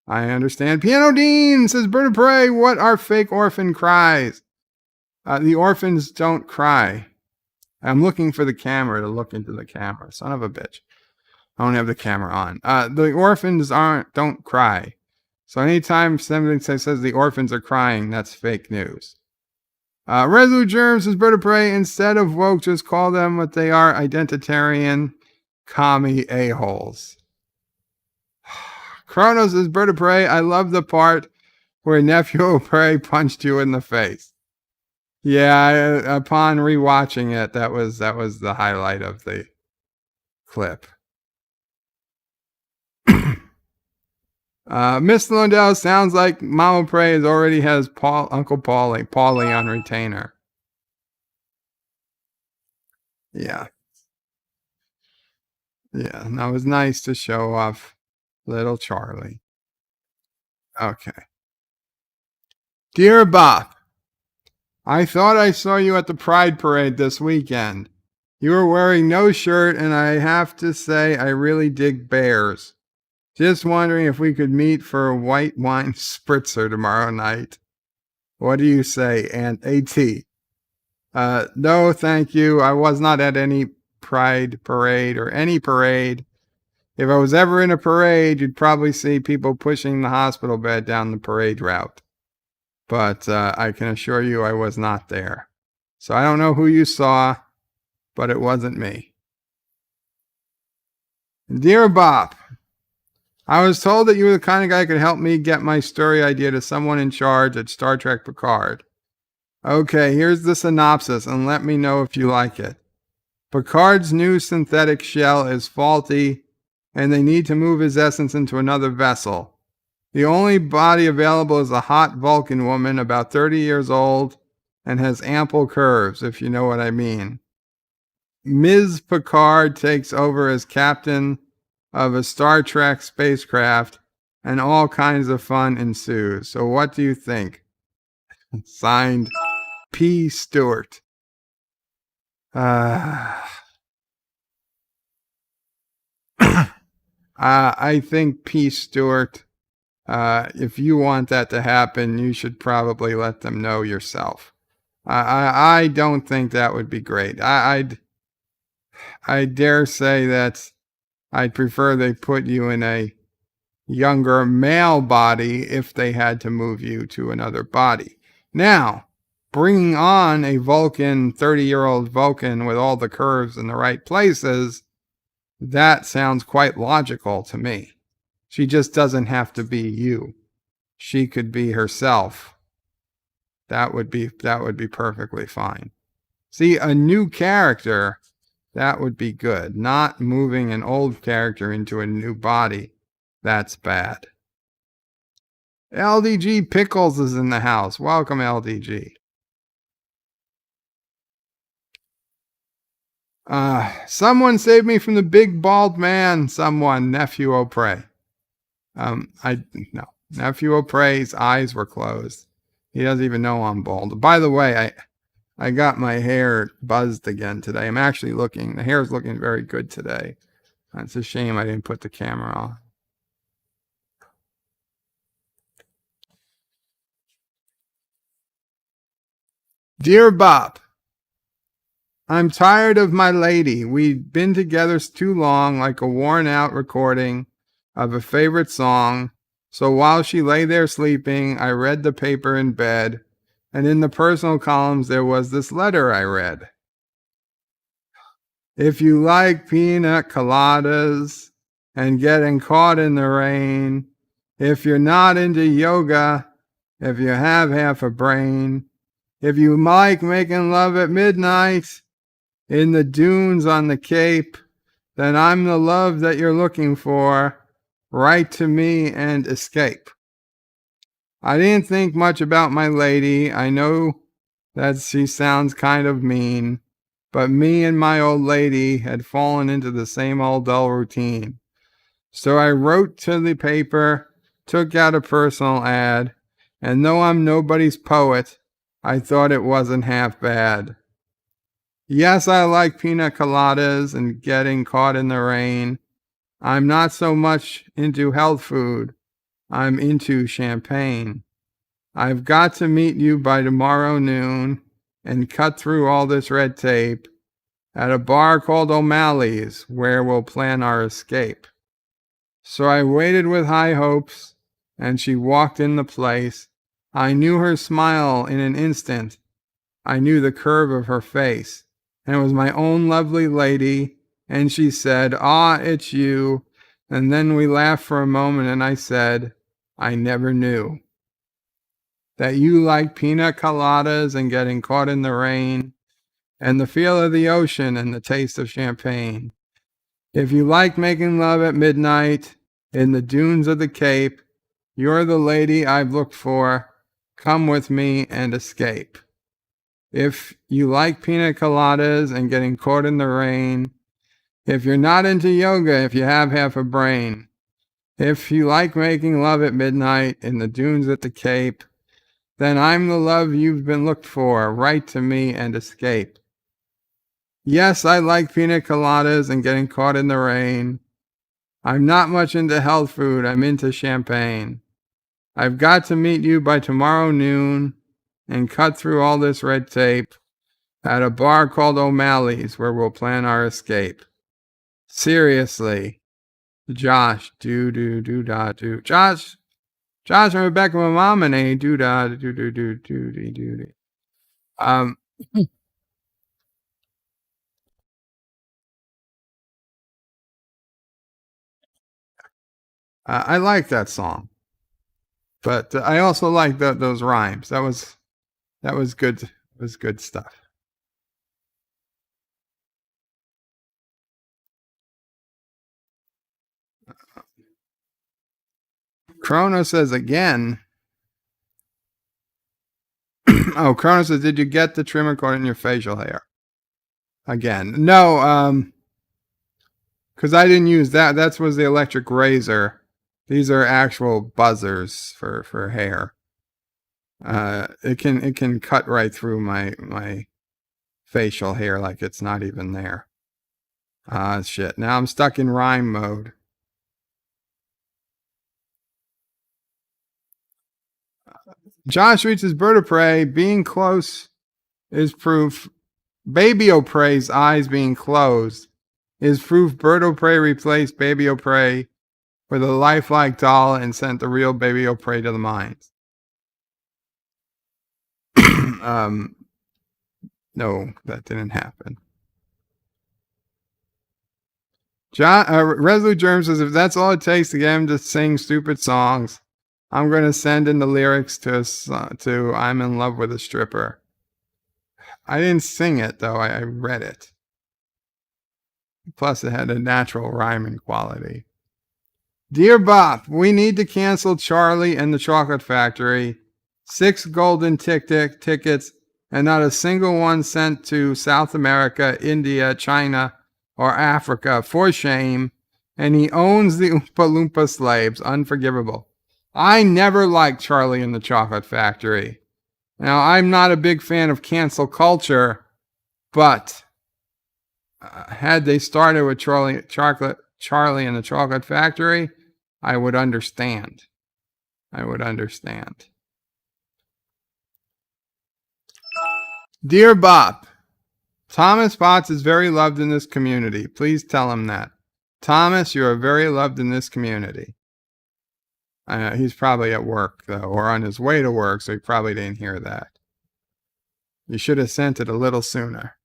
I understand. Piano Dean says, Bird of Prey, what are fake orphan cries? The orphans don't cry. I'm looking for the camera to look into the camera. Son of a bitch. I don't have the camera on. The orphans don't cry. So anytime somebody says the orphans are crying, that's fake news. Resolute Germ says, Bird of Prey, instead of woke, just call them what they are, identitarian, commie a-holes. Chronos says, Bird of Prey, I love the part where NephewOPrey punched you in the face. Yeah, upon rewatching it, that was the highlight of the clip. Mr. Lundell sounds like NephewOPrey already has Uncle Paulie on retainer. Yeah. Yeah, and that was nice to show off little Charlie. Okay. Dear Bop, I thought I saw you at the Pride Parade this weekend. You were wearing no shirt, and I have to say I really dig bears. Just wondering if we could meet for a white wine spritzer tomorrow night. What do you say, Aunt A.T.? No, thank you. I was not at any Pride Parade or any parade. If I was ever in a parade, you'd probably see people pushing the hospital bed down the parade route. But I can assure you I was not there. So I don't know who you saw, but it wasn't me. Dear Bop, I was told that you were the kind of guy who could help me get my story idea to someone in charge at Star Trek Picard. Okay, here's the synopsis, and let me know if you like it. Picard's new synthetic shell is faulty, and they need to move his essence into another vessel. The only body available is a hot Vulcan woman about 30 years old and has ample curves, if you know what I mean. Ms. Picard takes over as captain of a Star Trek spacecraft, and all kinds of fun ensues. So what do you think? Signed, P. Stewart. I think P. Stewart, if you want that to happen, you should probably let them know yourself. I don't think that would be great. I dare say that I'd prefer they put you in a younger male body if they had to move you to another body. Now, bringing on a Vulcan, 30-year-old Vulcan with all the curves in the right places, that sounds quite logical to me. She just doesn't have to be you. She could be herself. That would be perfectly fine. See, a new character, that would be good. Not moving an old character into a new body. That's bad. LDG Pickles is in the house. Welcome, LDG. Someone save me from the big bald man. Someone, NephewOPrey. No. NephewOPrey's eyes were closed. He doesn't even know I'm bald. By the way, I got my hair buzzed again today. I'm actually the hair's looking very good today. It's a shame I didn't put the camera on. Dear Bob, I'm tired of my lady. We've been together too long, like a worn out recording of a favorite song. So while she lay there sleeping, I read the paper in bed, and in the personal columns there was this letter I read. If you like pina coladas and getting caught in the rain, if you're not into yoga, if you have half a brain, if you like making love at midnight in the dunes on the Cape, then I'm the love that you're looking for. Write to me and escape. I didn't think much about my lady. I know that she sounds kind of mean, but me and my old lady had fallen into the same old dull routine. So I wrote to the paper, took out a personal ad, and though I'm nobody's poet, I thought it wasn't half bad. Yes, I like pina coladas and getting caught in the rain. I'm not so much into health food. I'm into champagne. I've got to meet you by tomorrow noon and cut through all this red tape at a bar called O'Malley's, where we'll plan our escape. So I waited with high hopes, and she walked in the place. I knew her smile in an instant. I knew the curve of her face, and it was my own lovely lady. And she said, "Ah, it's you." And then we laughed for a moment, and I said, I never knew that you like pina coladas and getting caught in the rain and the feel of the ocean and the taste of champagne. If you like making love at midnight in the dunes of the Cape, you're the lady I've looked for. Come with me and escape. If you like pina coladas and getting caught in the rain, if you're not into yoga, if you have half a brain, if you like making love at midnight in the dunes at the Cape, then I'm the love you've been looked for. Write to me and escape. Yes, I like pina coladas and getting caught in the rain. I'm not much into health food. I'm into champagne. I've got to meet you by tomorrow noon and cut through all this red tape at a bar called O'Malley's where we'll plan our escape. Seriously, Josh, do. Josh and Rebecca, my mom, and a do. I like that song, but I also like those rhymes. That was good. It was good stuff. Chrono says again. Oh, Chrono says, did you get the trimmer cord in your facial hair? Again. No, because I didn't use that. That was the electric razor. These are actual buzzers for hair. It can cut right through my facial hair like it's not even there. Shit. Now I'm stuck in rhyme mode. Josh reaches BedLife. Being close is proof. BabyOPrey's eyes being closed is proof BedLife replaced BabyOPrey with a lifelike doll and sent the real BabyOPrey to the mines. No, that didn't happen. Resolute Germ says, if that's all it takes to get him to sing stupid songs, I'm going to send in the lyrics to I'm in Love with a Stripper. I didn't sing it, though. I read it. Plus, it had a natural rhyming quality. Dear Bop, we need to cancel Charlie and the Chocolate Factory. 6 golden tickets, and not a single one sent to South America, India, China, or Africa. For shame. And he owns the Oompa Loompa slaves. Unforgivable. I never liked Charlie and the Chocolate Factory. Now, I'm not a big fan of cancel culture, but had they started with Charlie and the Chocolate Factory, I would understand. Dear Bop, Thomas Potts is very loved in this community. Please tell him that. Thomas, you are very loved in this community. He's probably at work, though, or on his way to work, so he probably didn't hear that. You should have sent it a little sooner.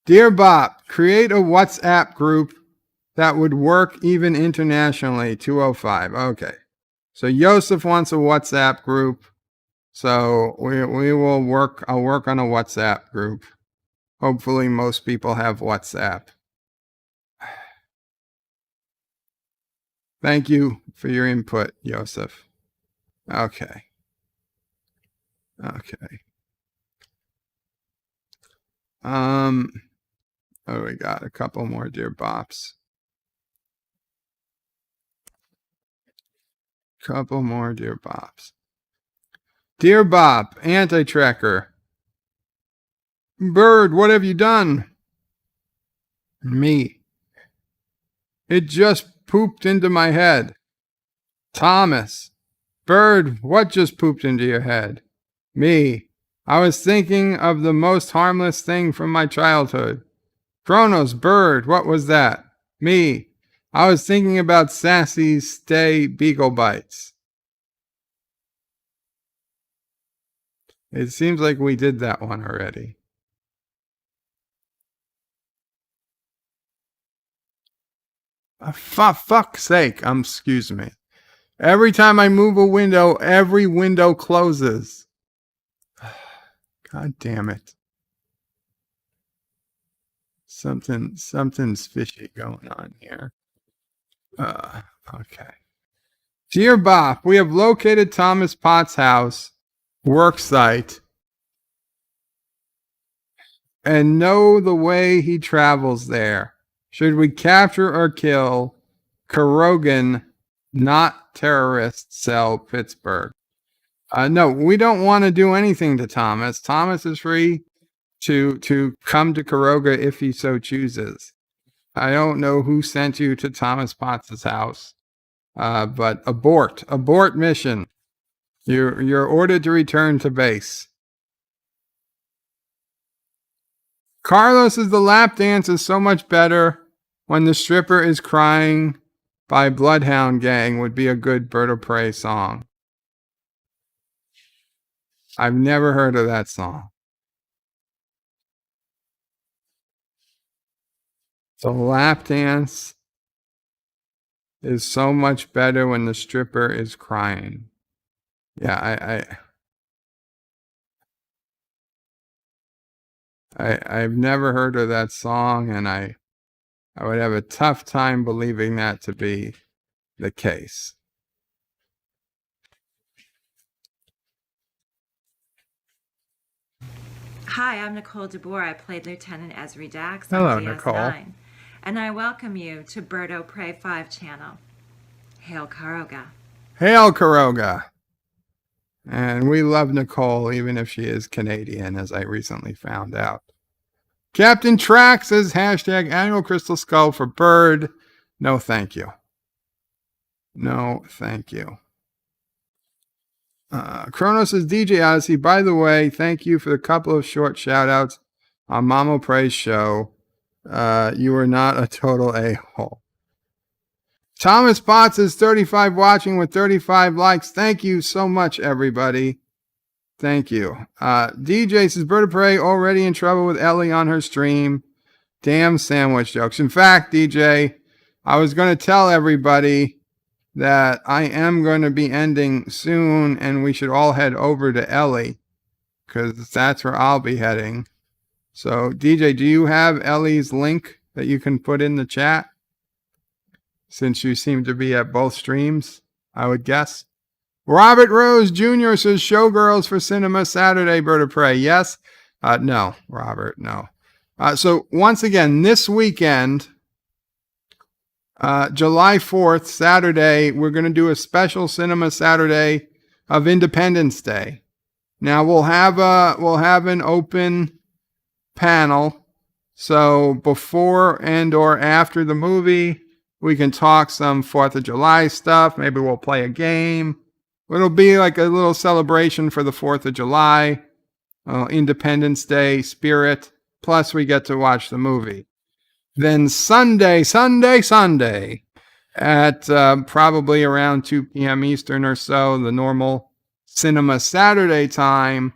Dear Bop, create a WhatsApp group that would work even internationally. 205. Okay. So Joseph wants a WhatsApp group. So we will work. I'll work on a WhatsApp group. Hopefully most people have WhatsApp. Thank you for your input, Joseph. Okay. Oh, we got a couple more Dear Bops. Dear Bop, Anti-Tracker. Bird, what have you done? Me. It just pooped into my head. Thomas. Bird, what just pooped into your head? Me. I was thinking of the most harmless thing from my childhood. Kronos. Bird, what was that? Me. I was thinking about Sassy's Stay Beagle Bites. It seems like we did that one already. For fuck's sake, excuse me. Every time I move a window, every window closes. God damn it. Something's fishy going on here. Okay. Dear Bop, we have located Thomas Potts' house, work site, and know the way he travels there. Should we capture or kill Kurogan, not terrorist cell Pittsburgh? No, we don't want to do anything to Thomas. Thomas is free to come to Karoga if he so chooses. I don't know who sent you to Thomas Potts' house, but abort mission. You're ordered to return to base. Carlos says the lap dance is so much better when the stripper is crying by Bloodhound Gang would be a good Bird of Prey song. I've never heard of that song. The lap dance is so much better when the stripper is crying. Yeah, I've never heard of that song, and I would have a tough time believing that to be the case. Hi, I'm Nicole DeBoer. I played Lieutenant Esri Dax Hello, on DS9. Nicole. And I welcome you to BedLife 5 channel. Hail Karoga. Hail Karoga. And we love Nicole, even if she is Canadian, as I recently found out. Captain Track says hashtag annual crystal skull for bird. No, thank you. No, thank you. Kronos says DJ Odyssey. By the way, thank you for the couple of short shout outs on Mamo Prey's show. You are not a total a-hole. Thomas Potts is 35 watching with 35 likes. Thank you so much, everybody. Thank you. DJ says Bird of Prey already in trouble with Ellie on her stream. Damn sandwich jokes. In fact, DJ, I was going to tell everybody that I am going to be ending soon, and we should all head over to Ellie, because that's where I'll be heading. So, DJ, do you have Ellie's link that you can put in the chat? Since you seem to be at both streams, I would guess. Robert Rose Jr. says Showgirls for Cinema Saturday, Bird of Prey. Yes? No, Robert, no. So, once again, this weekend, July 4th, Saturday, we're going to do a special Cinema Saturday of Independence Day. Now we'll have an open panel, so before and or after the movie, we can talk some 4th of July stuff. Maybe we'll play a game. It'll be like a little celebration for the 4th of July, Independence Day spirit. Plus, we get to watch the movie. Then Sunday at probably around 2 p.m. Eastern or so, the normal Cinema Saturday time,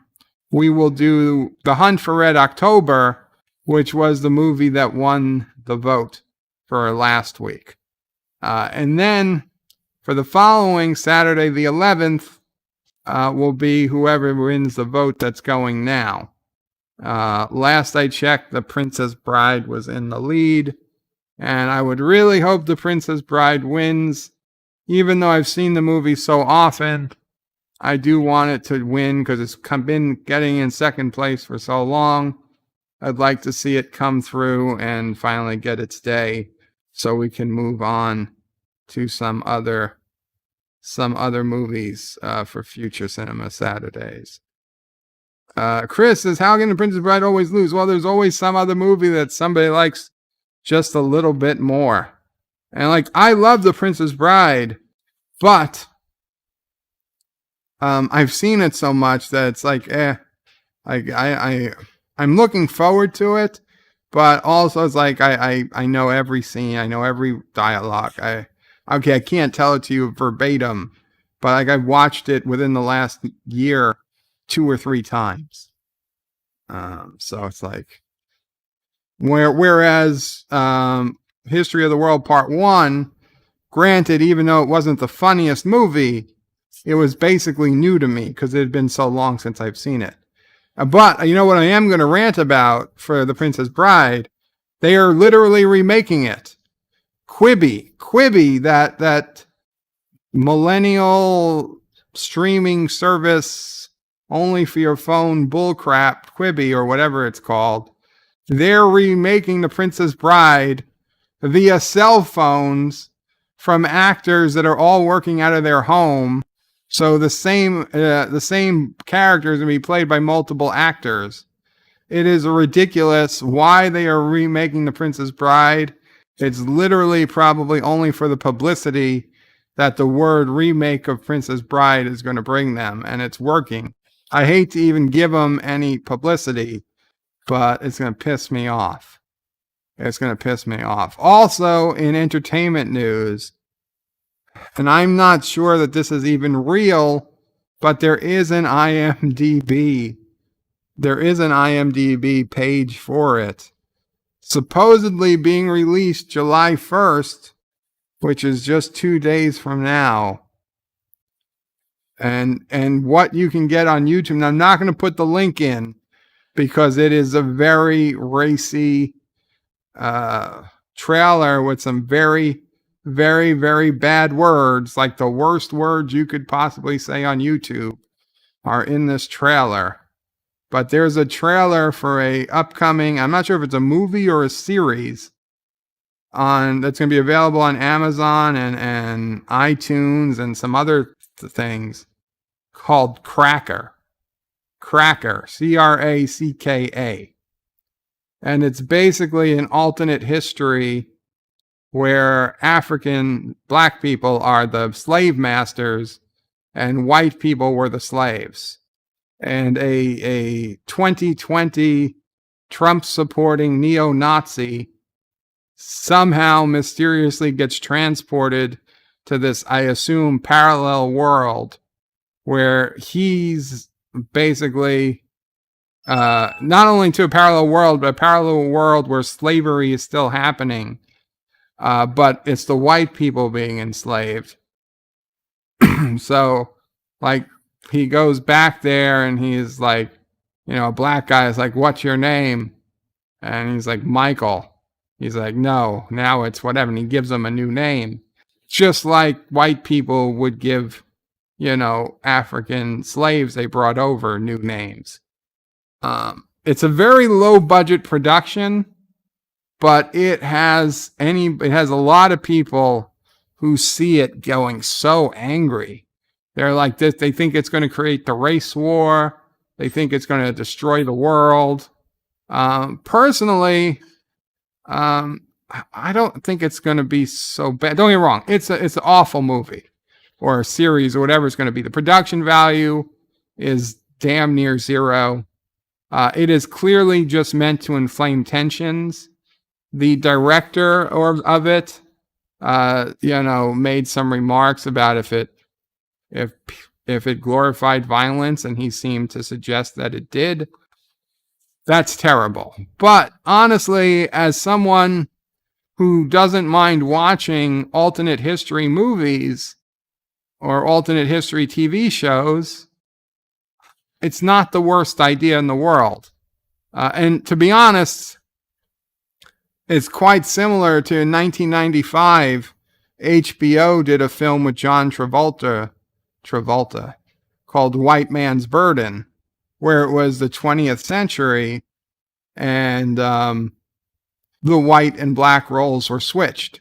we will do The Hunt for Red October, which was the movie that won the vote for last week. And then for the following Saturday, the 11th, will be whoever wins the vote that's going now. Last I checked, The Princess Bride was in the lead, and I would really hope The Princess Bride wins. Even though I've seen the movie so often, I do want it to win because it's been getting in second place for so long. I'd like to see it come through and finally get its day so we can move on to some other movies for future Cinema Saturdays. Chris says, how can The Princess Bride always lose? Well, there's always some other movie that somebody likes just a little bit more. And like, I love The Princess Bride, but I've seen it so much that it's like, I'm looking forward to it, but also it's like I know every scene, I know every dialogue. I can't tell it to you verbatim, but like I've watched it within the last year 2 or 3 times. So it's like, whereas History of the World Part 1, granted, even though it wasn't the funniest movie, it was basically new to me because it had been so long since I've seen it. But you know what I am going to rant about for The Princess Bride? They are literally remaking it. Quibi, that millennial streaming service only for your phone bullcrap, Quibi or whatever it's called. They're remaking The Princess Bride via cell phones from actors that are all working out of their home. So the same characters will be played by multiple actors. It is ridiculous why they are remaking The Princess Bride. It's literally probably only for the publicity that the word remake of Princess Bride is going to bring them, and it's working. I hate to even give them any publicity, but it's going to piss me off. It's going to piss me off. Also, in entertainment news, and I'm not sure that this is even real, but there is an IMDb. There is an IMDb page for it. Supposedly being released July 1st, which is just 2 days from now. And what you can get on YouTube. And I'm not going to put the link in because it is a very racy trailer with some very, very, very bad words, like the worst words you could possibly say on YouTube are in this trailer. But there's a trailer for a upcoming, I'm not sure if it's a movie or a series that's going to be available on Amazon and iTunes and some other things, called Cracker, Cracka. And it's basically an alternate history where African black people are the slave masters and white people were the slaves. And a 2020 Trump supporting neo-Nazi somehow mysteriously gets transported to this, I assume, parallel world where he's basically not only to a parallel world, but a parallel world where slavery is still happening, but it's the white people being enslaved. So, like, he goes back there and he's like, a black guy is like, "What's your name?" And he's like, "Michael." He's like, "No, now it's whatever." And he gives him a new name, just like white people would give, African slaves they brought over new names. It's a very low budget production, but it has a lot of people who see it going so angry. They're like this. They think it's going to create the race war. They think it's going to destroy the world. Personally, I don't think it's going to be so bad. Don't get me wrong. It's an awful movie or a series or whatever it's going to be. The production value is damn near zero. It is clearly just meant to inflame tensions. The director of it, made some remarks about if it glorified violence, and he seemed to suggest that it did. That's terrible. But honestly, as someone who doesn't mind watching alternate history movies or alternate history TV shows, it's not the worst idea in the world. And to be honest, it's quite similar to in 1995, HBO did a film with John Travolta called White Man's Burden, where it was the 20th century and the white and black roles were switched.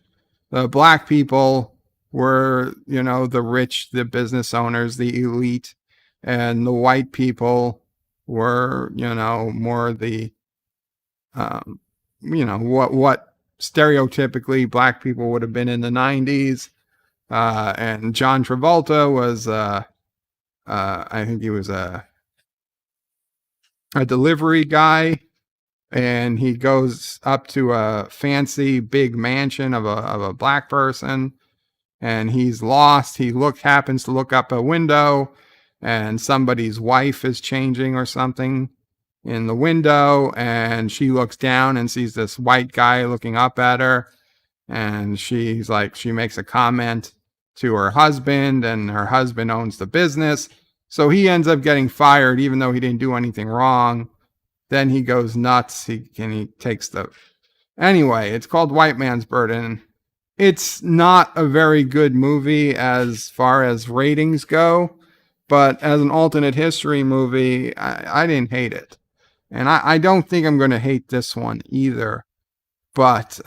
The black people were, the rich, the business owners, the elite, and the white people were, more the, what stereotypically black people would have been in the 90s. And John Travolta was, I think he was a delivery guy, and he goes up to a fancy big mansion of a black person, and he's lost. He happens to look up a window, and somebody's wife is changing or something in the window, and she looks down and sees this white guy looking up at her, and she makes a comment to her husband, and her husband owns the business, so he ends up getting fired even though he didn't do anything wrong. Then he goes nuts. He takes anyway, it's called White Man's Burden. It's not a very good movie as far as ratings go, but as an alternate history movie, I didn't hate it. And I don't think I'm going to hate this one either. But,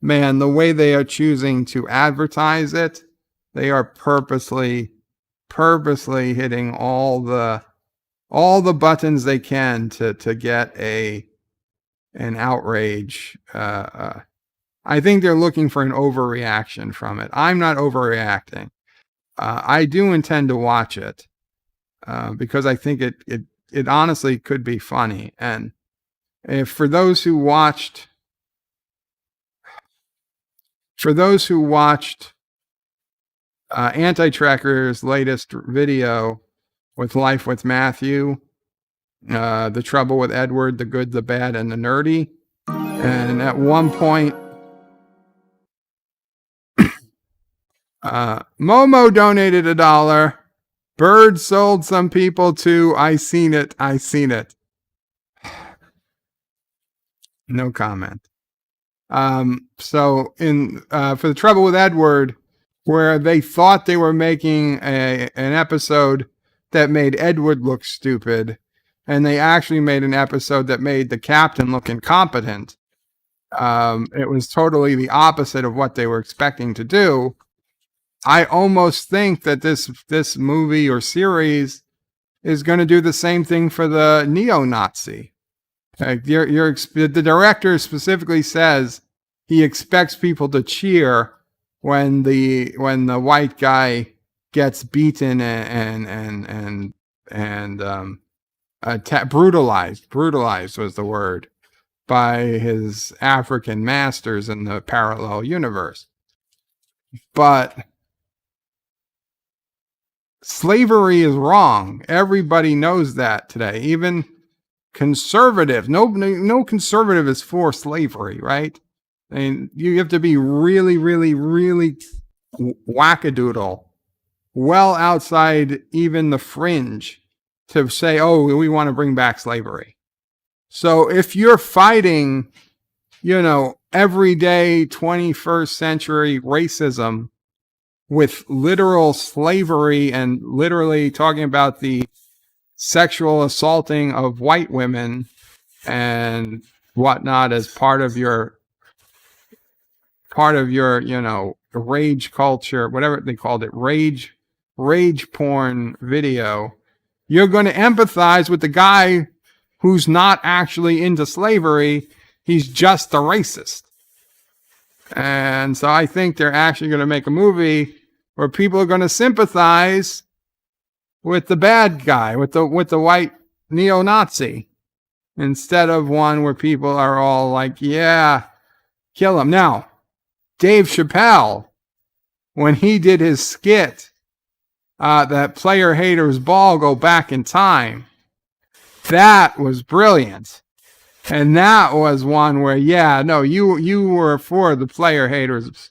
man, the way they are choosing to advertise it, they are purposely purposely hitting all the buttons they can to get an outrage. I think they're looking for an overreaction from it. I'm not overreacting. I do intend to watch it because I think it honestly could be funny. And if for those who watched Anti-Tracker's latest video with Life with Matthew, The Trouble with Edward, The Good, the Bad, and the Nerdy, and at one point, Momo donated $1. Bird sold some people to I seen it. No comment. So in for The Trouble with Edward, where they thought they were making an episode that made Edward look stupid, and they actually made an episode that made the captain look incompetent. It was totally the opposite of what they were expecting to do. I almost think that this movie or series is going to do the same thing for the neo-Nazi. The director specifically says he expects people to cheer when the white guy gets beaten and brutalized was the word, by his African masters in the parallel universe. But slavery is wrong. Everybody knows that today. Even conservative. No conservative is for slavery, right? I mean, you have to be really, really, really wackadoodle, well outside even the fringe, to say, oh, we want to bring back slavery. So if you're fighting, everyday 21st century racism with literal slavery and literally talking about the sexual assaulting of white women and whatnot as part of your rage culture, whatever they called it, rage porn video, you're going to empathize with the guy who's not actually into slavery. He's just a racist. And so I think they're actually going to make a movie where people are going to sympathize with the bad guy, with the white neo-Nazi, instead of one where people are all like, yeah, kill him. Now, Dave Chappelle, when he did his skit, that player haters ball go back in time, that was brilliant. And that was one where, you were for the player haters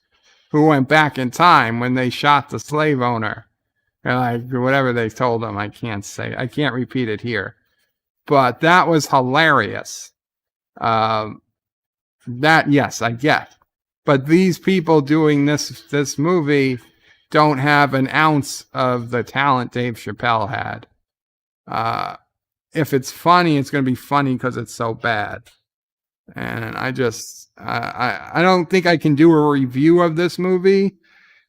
who went back in time when they shot the slave owner. And like, whatever they told him, I can't repeat it here. But that was hilarious. Yes, I get. But these people doing this movie don't have an ounce of the talent Dave Chappelle had. If it's funny, it's going to be funny because it's so bad. And I don't think I can do a review of this movie.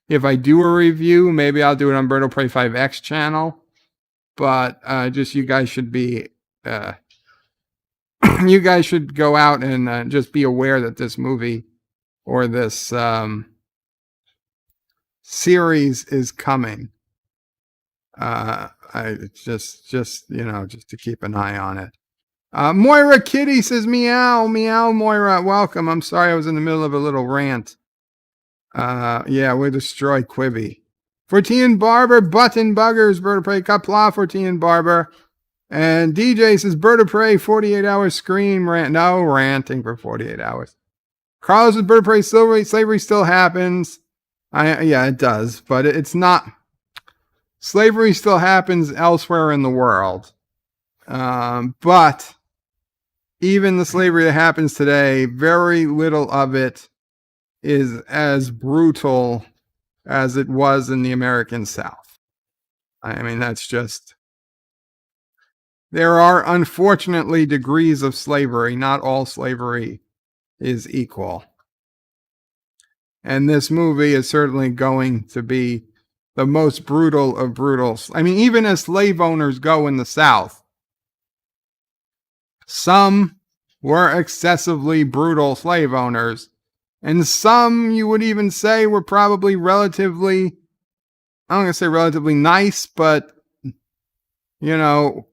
If I do a review, maybe I'll do it on BertoPrey 5X channel. But you guys should be, you guys should go out and just be aware that this movie or this series is coming. Just to keep an eye on it. Moira Kitty says, meow, meow, Moira, welcome. I'm sorry I was in the middle of a little rant. We'll destroy Quibi. Fortean Barber, Button Buggers, BertoPrey, Qapla, Fortean Barber. And DJ says, BertoPrey, 48 hour scream rant. No ranting for 48 hours. Carlos says, BertoPrey, slavery still happens. It does, but it's not. Slavery still happens elsewhere in the world. But even the slavery that happens today, very little of it is as brutal as it was in the American South. I mean, that's just... There are unfortunately degrees of slavery. Not all slavery is equal. And this movie is certainly going to be the most brutal of brutals. I mean, even as slave owners go in the South, some were excessively brutal slave owners, and some you would even say were probably relatively, I'm going to say relatively nice, but, you know,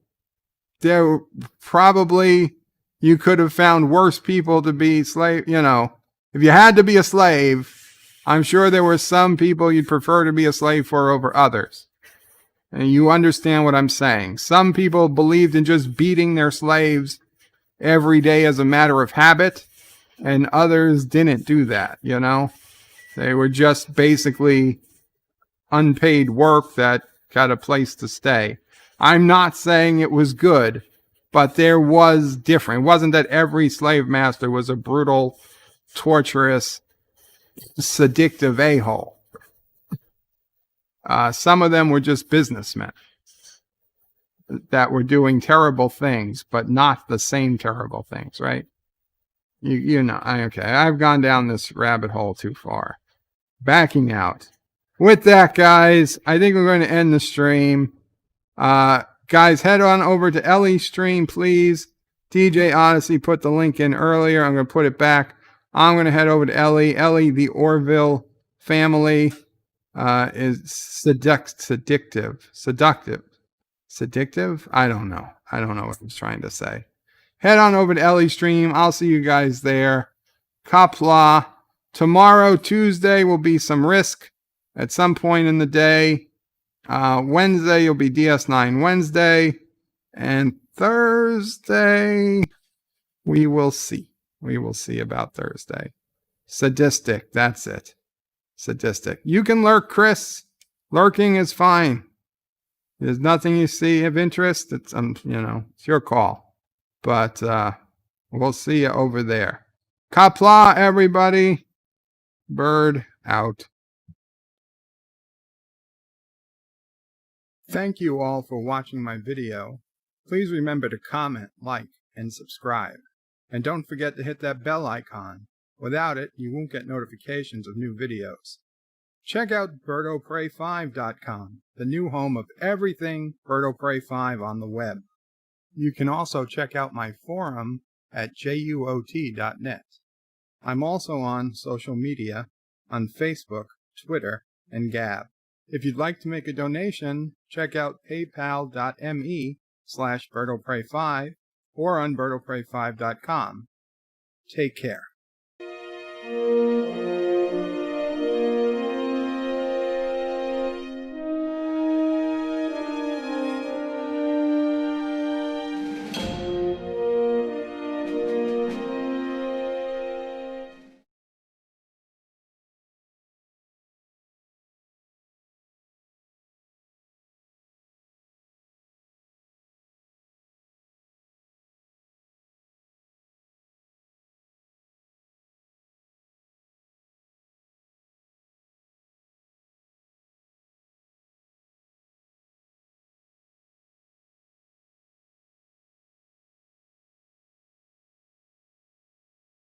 there probably, you could have found worse people to be slave, you know. If you had to be a slave, I'm sure there were some people you'd prefer to be a slave for over others. And you understand what I'm saying. Some people believed in just beating their slaves every day as a matter of habit, and others didn't do that, you know. They were just basically unpaid work that got a place to stay. I'm not saying it was good, but there was different. It wasn't that every slave master was a brutal, torturous, seductive a-hole. Some of them were just businessmen that were doing terrible things, but not the same terrible things, right? You know, okay, I've gone down this rabbit hole too far. Backing out. With that, guys, I think we're going to end the stream. Guys, head on over to Ellie's stream, please. DJ Odyssey put the link in earlier. I'm going to put it back. I'm going to head over to Ellie. Ellie, the Orville family is seductive. I don't know. I don't know what I was trying to say. Head on over to Ellie's stream. I'll see you guys there. Qapla. Tomorrow, Tuesday, will be some Risk at some point in the day. Wednesday, you'll be DS9 Wednesday. And Thursday, we will see. We will see about Thursday. Sadistic, that's it. Sadistic. You can lurk, Chris. Lurking is fine. There's nothing you see of interest. It's you know, it's your call. But we'll see you over there. Qapla, everybody. Bird out. Thank you all for watching my video. Please remember to comment, like, and subscribe. And don't forget to hit that bell icon. Without it, you won't get notifications of new videos. Check out BedOPrey5.com, the new home of everything BedOPrey 5 on the web. You can also check out my forum at juot.net. I'm also on social media on Facebook, Twitter, and Gab. If you'd like to make a donation, check out paypal.me/BedOPrey5 or on BedOPrey5.com. Take care.